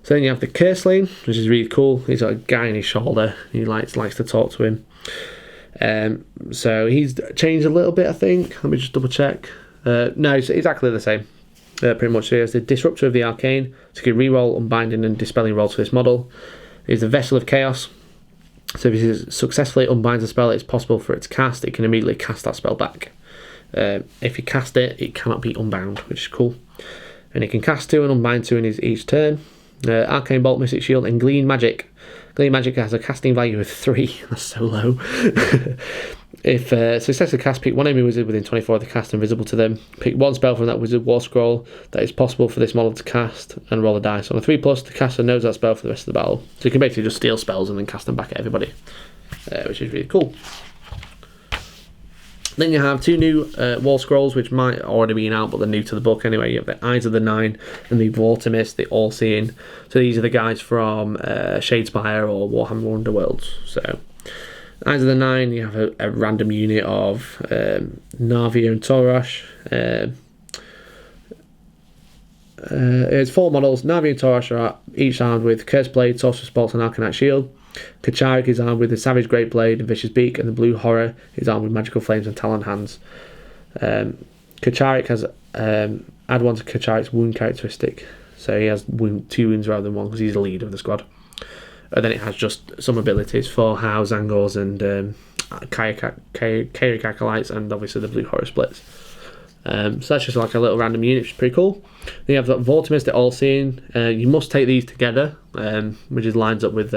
So then you have the Curse Lane, which is really cool. He's got a guy on his shoulder. He likes to talk to him. So he's changed a little bit, I think. Let me just double check. No, it's exactly the same. Pretty much. So he has the Disruptor of the Arcane, so he can reroll unbinding and dispelling rolls for this model. He's the Vessel of Chaos. So if he successfully unbinds a spell it's possible for it to cast, it can immediately cast that spell back. If you cast it, it cannot be unbound, which is cool. And he can cast 2 and unbind 2 in each turn. Arcane Bolt, Mystic Shield, and Glean Magic. Glean Magic has a casting value of 3. That's so low. If successfully cast, pick one enemy wizard within 24 of the cast invisible to them. Pick one spell from that wizard war scroll that is possible for this model to cast and roll a dice. On a 3+, the caster knows that spell for the rest of the battle. So you can basically just steal spells and then cast them back at everybody, which is really cool. Then you have 2 new wall scrolls, which might already be out, but they're new to the book anyway. You have the Eyes of the Nine and the Vortimis, the All-Seeing. So these are the guys from Shadespire or Warhammer Underworlds. So Eyes of the Nine, you have a random unit of Navia and Torosh. It's 4 models. Navia and Torosh are each armed with Curse Blade, Sorcerer's Bolt, and Arcanite Shield. Kacharik is armed with the Savage Great Blade and Vicious Beak, and the Blue Horror is armed with Magical Flames and Talon Hands. Kacharik has add 1 to Kacharik's wound characteristic, so he has 2 wounds rather than 1 because he's the leader of the squad. And then it has just some abilities for How, Zangors, and Kayak Acolytes, and obviously the Blue Horror splits. So that's just like a little random unit, which is pretty cool. Then you have that Vortimis, the All-Seeing. You must take these together, which is lines up with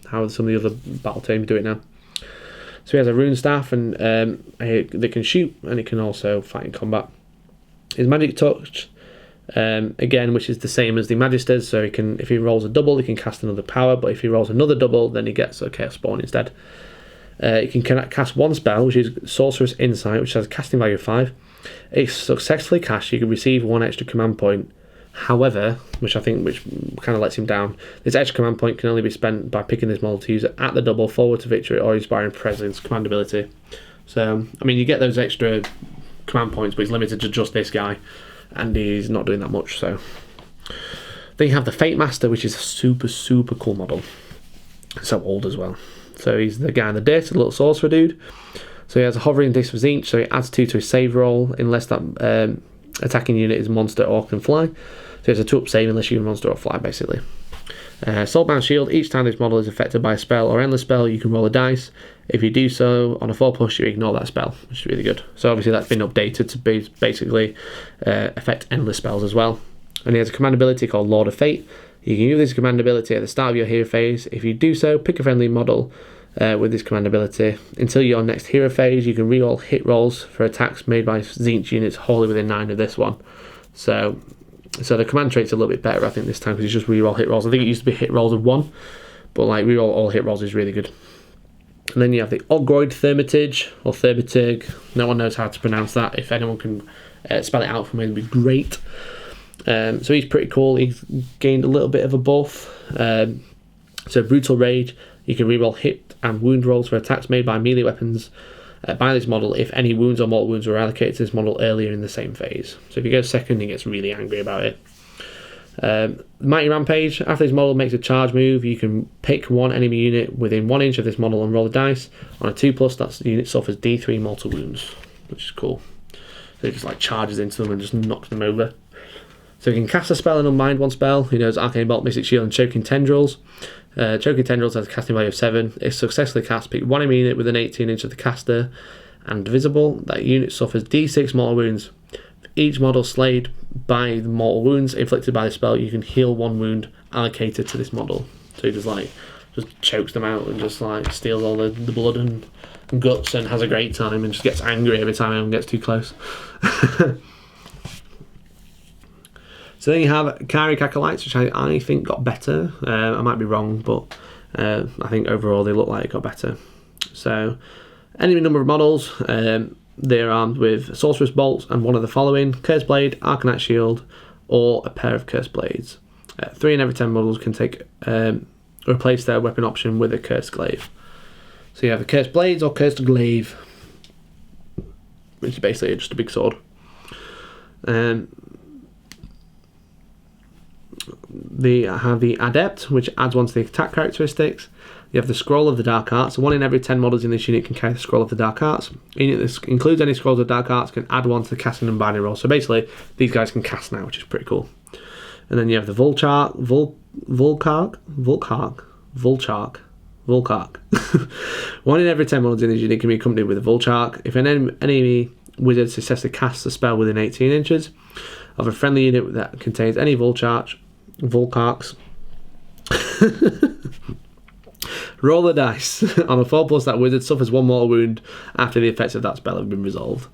how some of the other Battletomes do it now. So he has a Rune Staff, and they can shoot, and it can also fight in combat. His Magic Touch, again, which is the same as the Magisters, so he can, if he rolls a double, he can cast another power, but if he rolls another double, then he gets a Chaos Spawn instead. He can cast 1 spell, which is Sorcerer's Insight, which has a casting value of 5. If successfully cast, you can receive 1 extra command point. However, which kind of lets him down, this extra command point can only be spent by picking this model to use it at the double, forward to victory, or inspiring presence command ability. So, I mean, you get those extra command points, but he's limited to just this guy, and he's not doing that much. So, then you have the Fate Master, which is a super cool model. So old as well. So he's the guy in the dirt, a little sorcerer dude. So he has a hovering disc for Tzeentch, so he adds 2 to his save roll unless that attacking unit is a monster or can fly. So he has a 2-up save unless you're a monster or fly, basically. Soulbound Shield, each time this model is affected by a spell or endless spell, you can roll a dice. If you do so on a 4+, you ignore that spell, which is really good. So obviously that's been updated to basically affect endless spells as well. And he has a command ability called Lord of Fate. You can use this command ability at the start of your hero phase. If you do so, pick a friendly model with this command ability. Until your next hero phase, you can reroll hit rolls for attacks made by Tzeentch units wholly within 9 of this one. So the command trait's a little bit better, I think, this time, because you just reroll hit rolls. I think it used to be hit rolls of 1, but like reroll all hit rolls is really good. And then you have the Ogroid Thermitage, or Thermitig. No one knows how to pronounce that. If anyone can spell it out for me, it'd be great. So he's pretty cool. He's gained a little bit of a buff. So Brutal Rage, you can reroll hit and wound rolls for attacks made by melee weapons by this model if any wounds or mortal wounds were allocated to this model earlier in the same phase. So if he goes second, he gets really angry about it. Mighty Rampage, after this model makes a charge move, you can pick 1 enemy unit within 1 inch of this model and roll a dice. On a 2+, that unit suffers D3 mortal wounds, which is cool. So it just like charges into them and just knocks them over. So he can cast a spell and unbind 1 spell. He knows Arcane Bolt, Mystic Shield, and Choking Tendrils. Choking Tendrils has a casting value of 7. If successfully cast, pick 1 enemy unit within 18 inch of the caster and visible. That unit suffers D6 mortal wounds. For each model slayed by the mortal wounds inflicted by the spell, you can heal 1 wound allocated to this model. So he just chokes them out and just like steals all the blood and guts and has a great time and just gets angry every time anyone gets too close. So then you have Kayak Acolytes, which I think got better. I might be wrong, but I think overall they look like it got better. So, any number of models, they're armed with Sorcerer's Bolts and 1 of the following: Curse Blade, Arcanite Shield, or a pair of Curse Blades. 3 in every 10 models can replace their weapon option with a Cursed Glaive. So you have the Cursed Blades or Cursed Glaive, which is basically just a big sword. have the Adept, which adds 1 to the attack characteristics. You have the Scroll of the Dark Arts. So 1 in every 10 models in this unit can carry the Scroll of the Dark Arts. This includes any Scrolls of Dark Arts, can add 1 to the casting and binding roll. So basically, these guys can cast now, which is pretty cool. And then you have the Volcark. 1 in every 10 models in this unit can be accompanied with a Volcark. If an enemy wizard successfully casts a spell within 18 inches of a friendly unit that contains any Volcarks, roll the dice. On a 4+, that wizard suffers 1 mortal wound after the effects of that spell have been resolved.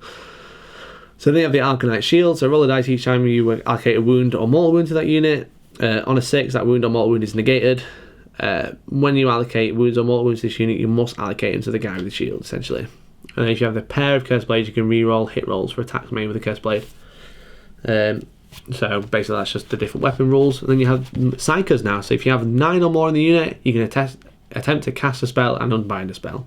So then you have the Arcanite Shield. So roll the dice each time you allocate a wound or mortal wound to that unit. On a 6, that wound or mortal wound is negated. When you allocate wounds or mortal wounds to this unit, you must allocate them to the guy with the shield, essentially. And if you have the pair of Cursed Blades, you can re-roll hit rolls for attacks made with a Cursed Blade. So basically that's just the different weapon rules. And then you have Psychers now. So if you have 9 or more in the unit, you can attempt to cast a spell and unbind a spell.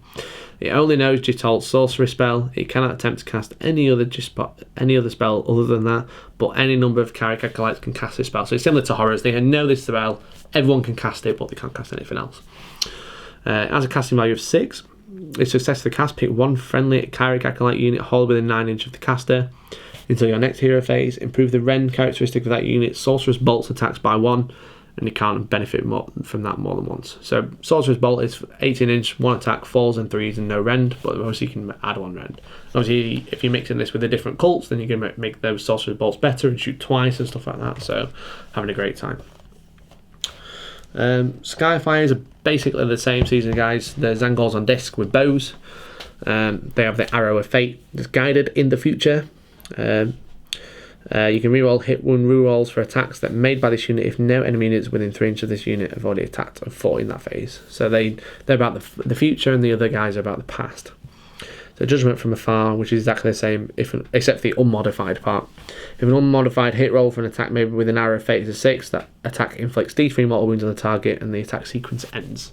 It only knows Jitol's sorcery spell. It cannot attempt to cast any other spell other than that, but any number of Carrick Acolytes can cast this spell. So it's similar to Horrors. They know this spell, everyone can cast it, but they can't cast anything else. It has a casting value of 6. If successfully cast, pick 1 friendly Carrick Acolyte unit hold within 9 inches of the caster until your next hero phase. Improve the rend characteristic of that unit. Sorcerer's Bolt's attacks by 1. And you can't benefit from that more than once. So Sorcerer's Bolt is 18 inch, 1 attack, 4s and 3s and no rend, but obviously you can add 1 rend. Obviously if you're mixing this with the different cults, then you can make those Sorcerer's Bolts better and shoot twice and stuff like that, so having a great time. Skyfires are basically the same season, guys. The Zangors on disc with bows. They have the Arrow of Fate that's guided in the future. You can reroll hit wound rerolls for attacks that are made by this unit if no enemy units within 3 inches of this unit have already attacked or fought in that phase. So they're about the future, and the other guys are about the past. So Judgment from Afar, which is exactly the same, except for the unmodified part. If an unmodified hit roll for an attack made with an Arrow of Fate is a 6, that attack inflicts D3 mortal wounds on the target, and the attack sequence ends.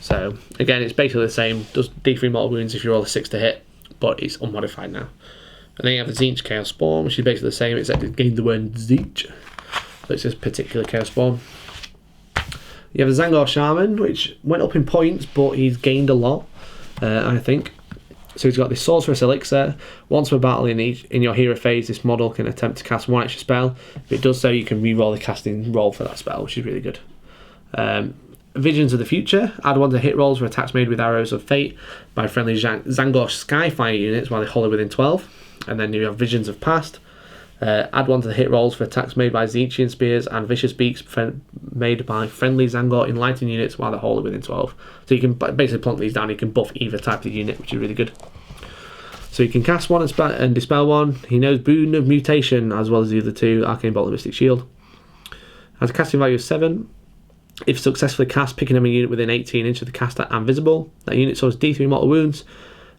So again, it's basically the same. Does D3 mortal wounds if you roll a 6 to hit, but it's unmodified now. And then you have the Tzeentch Chaos Spawn, which is basically the same, except it gained the word Tzeentch. So it's this particular Chaos Spawn. You have the Zangor Shaman, which went up in points, but he's gained a lot, I think. So he's got this Sorceress Elixir. Once per battle in your hero phase, this model can attempt to cast 1 extra spell. If it does so, you can re-roll the casting roll for that spell, which is really good. Visions of the Future. Add 1 to hit rolls for attacks made with Arrows of Fate by friendly Zangor Skyfire units while they hollow within 12. And then you have Visions of Past. Add 1 to the hit rolls for attacks made by Tzeentchian Spears and Vicious Beaks made by friendly Zangor Enlightened units while they're wholly within 12. So you can basically plonk these down. You can buff either type of unit, which is really good. So you can cast 1 and dispel 1. He knows Boon of Mutation as well as the other 2, Arcane Bolt and Mystic Shield. Has a casting value of 7. If successfully cast, pick an enemy unit within 18 inches of the caster and visible. That unit suffers D3 mortal wounds.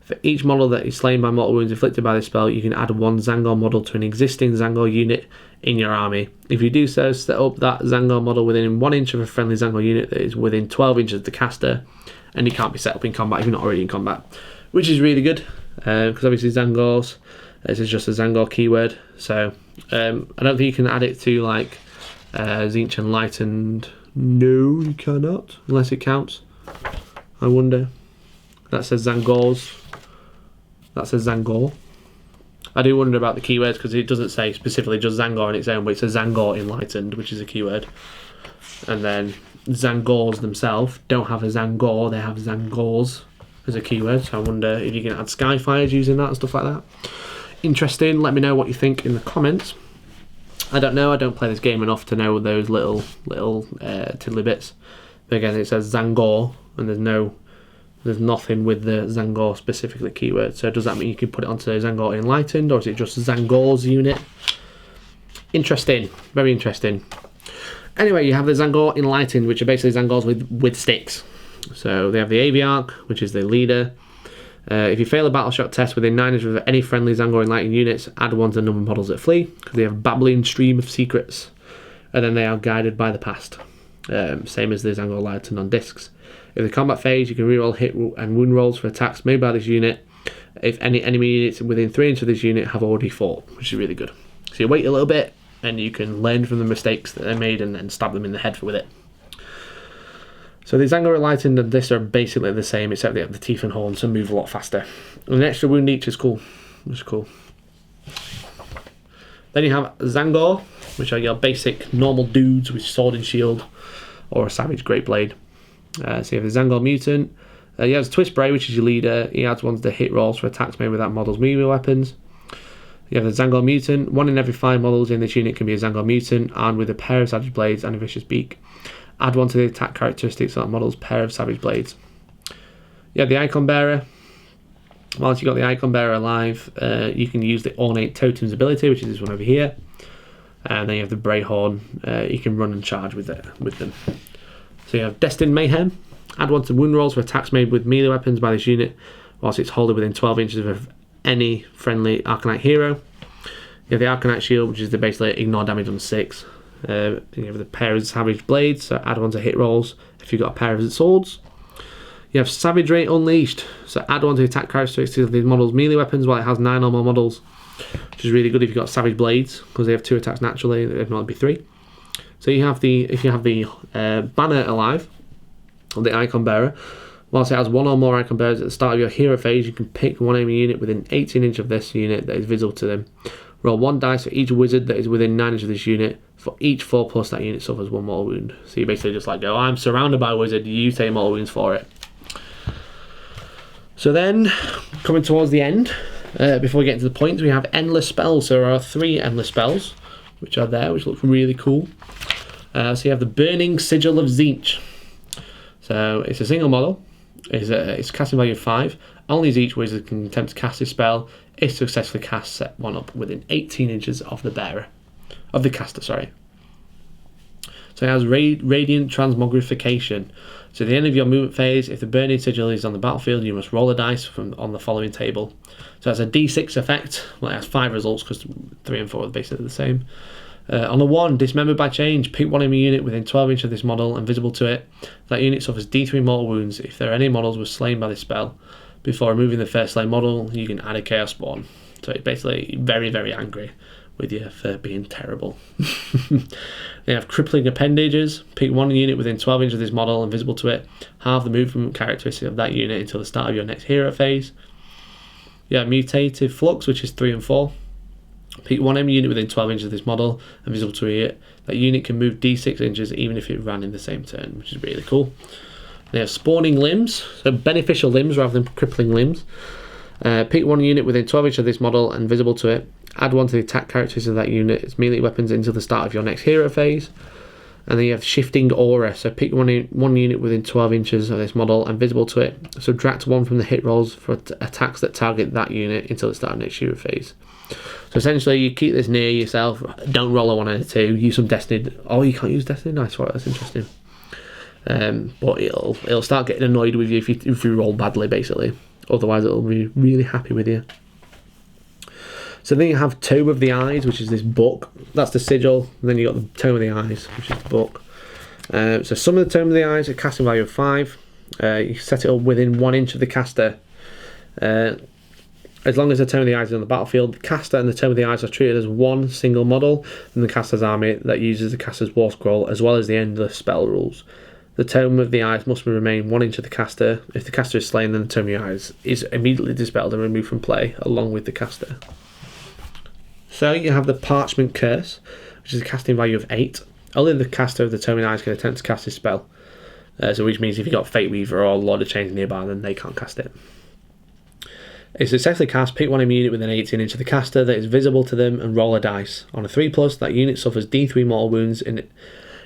For each model that is slain by mortal wounds inflicted by this spell, you can add 1 Zangor model to an existing Zangor unit in your army. If you do so, set up that Zangor model within 1 inch of a friendly Zangor unit that is within 12 inches of the caster, and you can't be set up in combat if you're not already in combat, which is really good, because obviously Zangors, this is just a Zangor keyword, so I don't think you can add it to like Tzeentch Enlightened. No, you cannot, unless it counts. I wonder. That says Zangors. That says Zangor. I do wonder about the keywords because it doesn't say specifically just Zangor on its own, but it says Zangor Enlightened, which is a keyword. And then Zangors themselves don't have a Zangor, they have Zangors as a keyword. So I wonder if you can add Skyfires using that and stuff like that. Interesting. Let me know what you think in the comments. I don't know. I don't play this game enough to know those little tiddly bits. But again, it says Zangor, and there's nothing with the Zangor specifically keyword. So does that mean you can put it onto Zangor Enlightened, or is it just Zangor's unit? Interesting, very interesting. Anyway, you have the Zangor Enlightened, which are basically Zangors with sticks. So they have the Aviarch, which is the leader. If you fail a battle shock test within 9 inches of any friendly Zangor Enlightened units, add 1 to the number of models that flee, because they have a babbling stream of secrets. And then they are guided by the past. Same as the Zangor Enlightened on discs. In the combat phase, you can reroll hit and wound rolls for attacks made by this unit if any enemy units within 3 inches of this unit have already fought, which is really good. So you wait a little bit, and you can learn from the mistakes that they made and stab them in the head with it. So the Zangor Enlightened and this are basically the same, except they have the teeth and horns and move a lot faster. And the extra wound each is cool. It's cool. Then you have Zangor, which are your basic normal dudes with sword and shield, or a savage great blade. So you have the Zangor Mutant. He has Twist Bray, which is your leader. He adds 1 to the hit rolls for attacks made with that model's melee weapons. You have the Zangor Mutant. 1 in every 5 models in this unit can be a Zangor Mutant, armed with a pair of savage blades and a vicious beak. Add 1 to the attack characteristics of that model's pair of savage blades. You have the Icon Bearer. Once you've got the Icon Bearer alive, you can use the Ornate Totems ability, which is this one over here. And then you have the Bray Horn. You can run and charge with them. So you have Destined Mayhem. Add 1 to wound rolls for attacks made with melee weapons by this unit, whilst it's holding within 12 inches of any friendly Arcanite hero. You have the Arcanite Shield, which is the basically ignore damage on 6. You have the pair of Savage Blades, so add 1 to hit rolls if you've got a pair of swords. You have Savage Rate Unleashed, so add 1 to attack characteristics of these models' melee weapons while it has 9 or more models, which is really good if you've got Savage Blades, because they have 2 attacks naturally, it might be 3. So if you have the banner alive, or the Icon Bearer, whilst it has 1 or more Icon Bearers at the start of your hero phase, you can pick 1 enemy unit within 18 inches of this unit that is visible to them. Roll 1 dice for each wizard that is within 9 inches of this unit. For each 4+, that unit suffers 1 mortal wound. So you basically just like go, I'm surrounded by a wizard, you take mortal wounds for it. So then, coming towards the end, before we get into the points, we have Endless Spells. So there are 3 Endless Spells, which are there, which look really cool. So you have the Burning Sigil of Tzeentch. So it's a single model. It's casting value of 5. Only as each wizard can attempt to cast this spell. If successfully cast, set 1 up within 18 inches of the caster. So it has Radiant Transmogrification. So at the end of your movement phase, if the Burning Sigil is on the battlefield, you must roll a dice on the following table. So it's a D6 effect. Well, it has 5 results because 3 and 4 are basically the same. On a 1, Dismembered by Change, pick 1 enemy unit within 12 inches of this model and visible to it. That unit suffers D3 mortal wounds if there are any models were slain by this spell. Before removing the first slain model, you can add a Chaos Spawn. So it's basically very, very angry with you for being terrible. They have Crippling Appendages. Pick 1 unit within 12 inches of this model and visible to it. Halve the movement characteristic of that unit until the start of your next hero phase. You have Mutative Flux, which is 3 and 4. Pick 1 enemy unit within 12 inches of this model and visible to it. That unit can move D6 inches even if it ran in the same turn, which is really cool. They have Spawning Limbs, so beneficial limbs rather than crippling limbs. Pick 1 unit within 12 inches of this model and visible to it. Add 1 to the attack characteristics of that unit, its melee weapons until the start of your next hero phase. And then you have Shifting Aura, so pick 1 unit within 12 inches of this model and visible to it. Subtract 1 from the hit rolls for attacks that target that unit until the start of next hero phase. So essentially you keep this near yourself, don't roll a 1 and a 2, use some Destiny. Oh, you can't use Destiny? Nice, right, that's interesting. But it'll start getting annoyed with you if you roll badly, basically. Otherwise it'll be really happy with you. So then you have Tome of the Eyes, which is this book. That's the sigil. And then you got the Tome of the Eyes, which is the book. So some of the Tome of the Eyes are casting value of 5. You set it up within 1 inch of the caster. As long as the Tome of the Eyes is on the battlefield, the caster and the Tome of the Eyes are treated as one single model in the caster's army that uses the caster's war scroll as well as the endless spell rules. The Tome of the Eyes must remain 1 inch of the caster. If the caster is slain, then the Tome of the Eyes is immediately dispelled and removed from play along with the caster. So you have the Parchment Curse, which is a casting value of 8. Only the caster of the Tome of the Eyes can attempt to cast this spell. So which means if you've got Fate Weaver or Lord of Chains nearby, then they can't cast it. It's successfully cast, pick 1 enemy unit within 18 inches of the caster that is visible to them and roll a dice. On a 3+, that unit suffers D3 mortal wounds.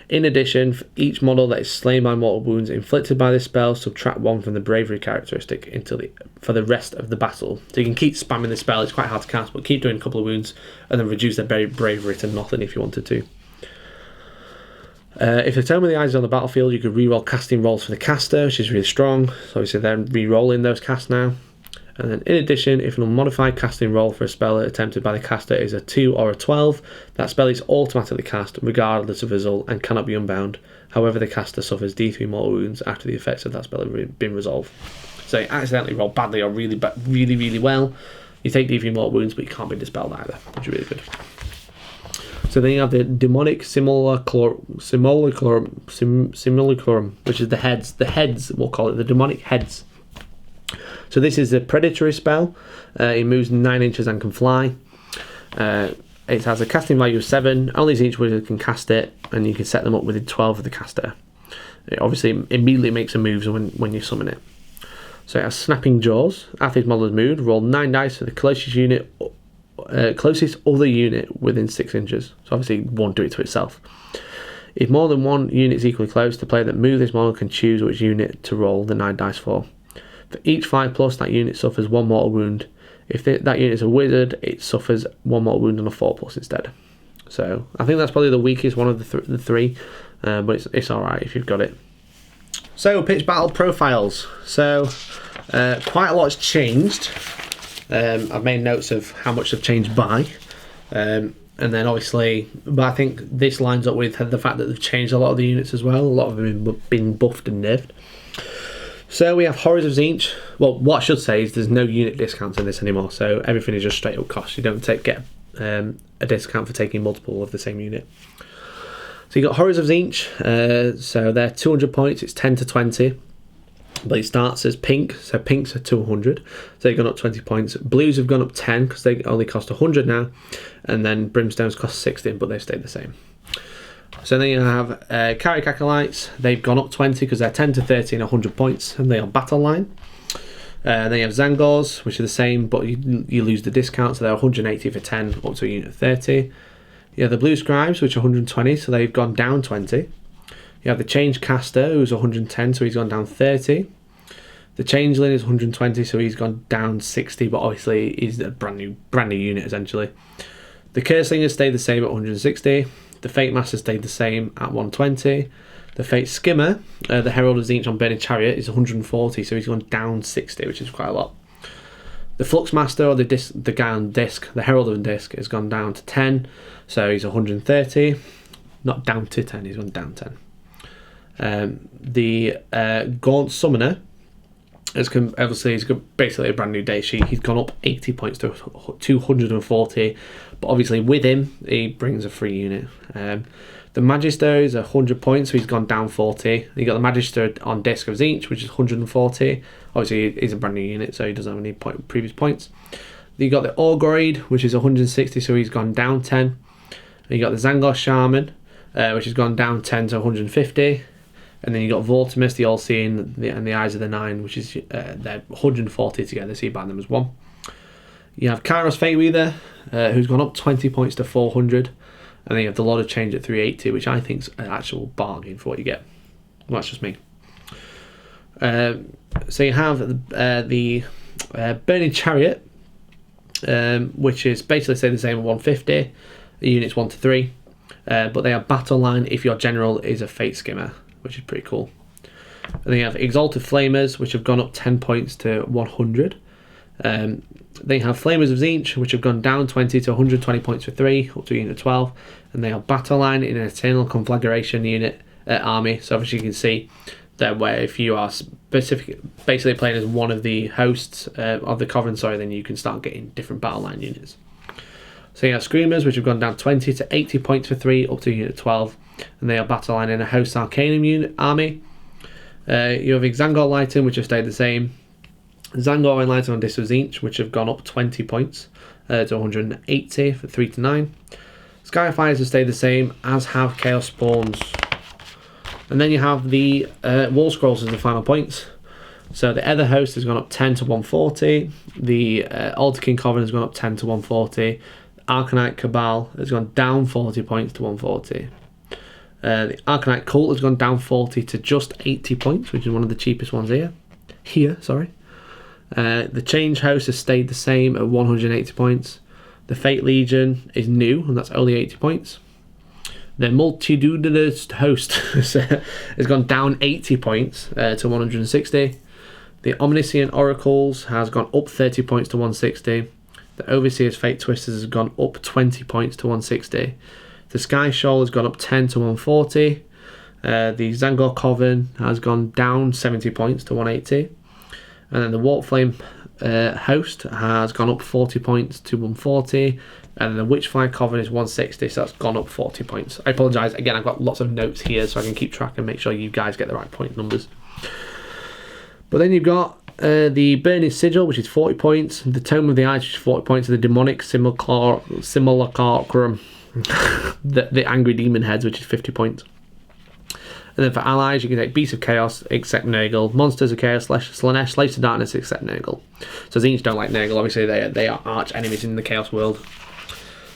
In addition, for each model that is slain by mortal wounds inflicted by this spell, subtract 1 from the bravery characteristic for the rest of the battle. So you can keep spamming the spell, it's quite hard to cast, but keep doing a couple of wounds and then reduce their bravery to nothing if you wanted to. If the Tome of the Eyes is on the battlefield, you could reroll casting rolls for the caster, which is really strong. So obviously they're re-rolling those casts now. And then in addition, if an unmodified casting roll for a spell attempted by the caster is a 2 or a 12, that spell is automatically cast regardless of result and cannot be unbound. However, the caster suffers D3 mortal wounds after the effects of that spell have been resolved. So you accidentally roll badly or really well, you take D3 mortal wounds, but you can't be dispelled either, which is really good. So So then you have the demonic simulacrum, which is the heads. The heads, we'll call it the demonic heads. So this is a predatory spell. It moves 9 inches and can fly. It has a casting value of 7. Only Tzeentch wizard can cast it, and you can set them up within 12 of the caster. It obviously immediately makes a move when you summon it. So it has snapping jaws. After its model is moved, roll 9 dice for the closest other unit within 6 inches. So obviously it won't do it to itself. If more than one unit is equally close, the player that moves this model can choose which unit to roll the 9 dice for. For each 5+, that unit suffers 1 mortal wound. If that unit is a wizard, it suffers 1 mortal wound on a 4+ instead. So I think that's probably the weakest one of the three, but it's alright if you've got it. So pitch battle profiles. So quite a lot's changed. I've made notes of how much they've changed by. And then obviously, but I think this lines up with the fact that they've changed a lot of the units as well. A lot of them have been buffed and nerfed. So we have Horrors of Tzeentch. Well, what I should say is there's no unit discounts in this anymore, so everything is just straight up cost. You don't get a discount for taking multiple of the same unit. So you got Horrors of Tzeentch. So they're 200 points. It's 10 to 20. But it starts as pink, so pinks are 200, so they've gone up 20 points. Blues have gone up 10 because they only cost 100 now, and then Brimstones cost 60, but they've stayed the same. So then you have Carrick Acolytes. They've gone up 20 because they're 10 to 30 and 100 points, and they are battle line. Then you have Zangors, which are the same, but you lose the discount, so they're 180 for 10 up to a unit of 30. You have the Blue Scribes, which are 120, so they've gone down 20. You have the Change Caster, who's 110, so he's gone down 30. The Changeling is 120, so he's gone down 60, but obviously he's a brand new unit essentially. The Curselinger stayed the same at 160. The Fate Master stayed the same at 120. The Fate Skimmer, the Herald of Tzeentch on Burning Chariot, is 140, so he's gone down 60, which is quite a lot. The Flux Master, or the guy on disc, the Herald on disc, has gone down to 10, so he's 130. Not down to 10, he's gone down 10. The Gaunt Summoner, obviously he's got basically a brand new day sheet. He's gone up 80 points to 240, but obviously with him he brings a free unit. The Magister is 100 points, so he's gone down 40. You got the Magister on Disc of Tzeentch, which is 140. Obviously he's a brand new unit, so he doesn't have any previous points. You got the Orgoid, which is 160, so he's gone down 10. And you got the Zangor Shaman, which has gone down 10 to 150. And then you got Vortimus, the All-Seeing, and the Eyes of the Nine, which is they're 140 together, so you buy them as one. You have Kairos Fateweaver, who's gone up 20 points to 400. And then you have the Lord of Change at 380, which I think is an actual bargain for what you get. Well, that's just me. So you have the Burning Chariot, which is basically staying the same at 150. The units 1 to 3. But they are battle line if your general is a Fate Skimmer, which is pretty cool. And then you have Exalted Flamers, which have gone up 10 points to 100. They have Flamers of Tzeentch, which have gone down 20 to 120 points for 3, up to unit 12. And they are battle line in an Eternal Conflagration unit army. So obviously you can see that where if you are basically playing as one of the hosts of the Coven, then you can start getting different battle line units. So you have Screamers, which have gone down 20 to 80 points for 3, up to unit 12. And they are battle line in a Host Arcanum unit army. You have Zangor Lighten, which have stayed the same. Zangor Enlighten on Disc of Tzeentch, which have gone up 20 points to 180 for 3 to 9. Skyfires have stayed the same, as have Chaos Spawns. And then you have the Wall Scrolls as the final points. So the Ether Host has gone up 10 to 140. The Altar King Coven has gone up 10 to 140. Arcanite Cabal has gone down 40 points to 140. The Arcanite Cult has gone down 40 to just 80 points, which is one of the cheapest ones here. The Change Host has stayed the same at 180 points. The Fate Legion is new, and that's only 80 points. The Multitudinous Host has gone down 80 points to 160. The Omniscient Oracles has gone up 30 points to 160. The Overseer's Fate Twisters has gone up 20 points to 160. The Sky Shoal has gone up 10 to 140. The Zangor Coven has gone down 70 points to 180. And then the Warp Flame Host has gone up 40 points to 140, and the Witchfire Coven is 160, so that's gone up 40 points. I apologise, again, I've got lots of notes here so I can keep track and make sure you guys get the right point numbers. But then you've got the Burning Sigil, which is 40 points, the Tome of the Eyes, which is 40 points, and the Demonic Simulacrum, the Angry Demon Heads, which is 50 points. And then for allies, you can take Beasts of Chaos, except Nurgle, Monsters of Chaos, Slanesh, Slaves of Darkness, except Nurgle. So Tzeentch don't like Nurgle, obviously they are arch enemies in the Chaos world.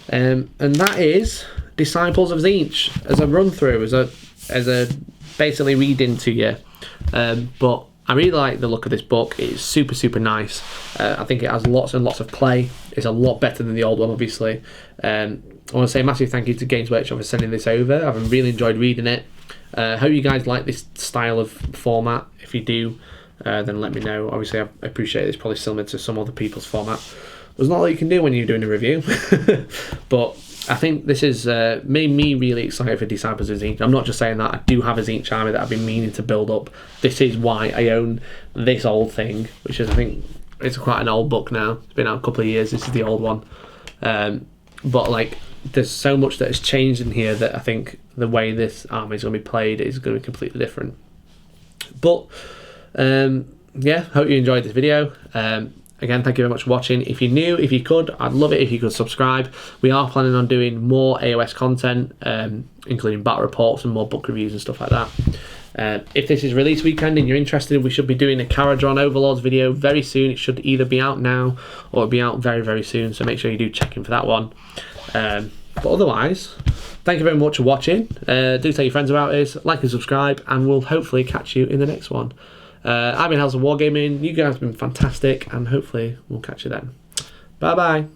And that is Disciples of Tzeentch as a run through, as a basically reading to you. But I really like the look of this book. It is super, super nice. I think it has lots and lots of play. It's a lot better than the old one, obviously. I want to say a massive thank you to Games Workshop for sending this over. I've really enjoyed reading it. Hope you guys like this style of format. If you do, then let me know. Obviously, I appreciate it's probably similar to some other people's format. There's not a lot you can do when you're doing a review. But I think this has made me really excited for Disciples of Tzeentch. I'm not just saying that. I do have a Tzeentch army that I've been meaning to build up. This is why I own this old thing, which is, I think, it's quite an old book now. It's been out a couple of years. This is the old one. But, like, there's so much that has changed in here that I think the way this army is going to be played is going to be completely different. But yeah, hope you enjoyed this video. Again, thank you very much for watching. If you're new, if you could, I'd love it if you could subscribe. We are planning on doing more AOS content, including battle reports and more book reviews and stuff like that. If this is release weekend and you're interested, we should be doing a Caradron Overlords video very soon. It should either be out now or be out very, very soon, so make sure you do check in for that one. But otherwise, thank you very much for watching. Do tell your friends about it, like and subscribe, and we'll hopefully catch you in the next one. I've been Hellstormwargaming. You guys have been fantastic, and hopefully we'll catch you then. Bye bye.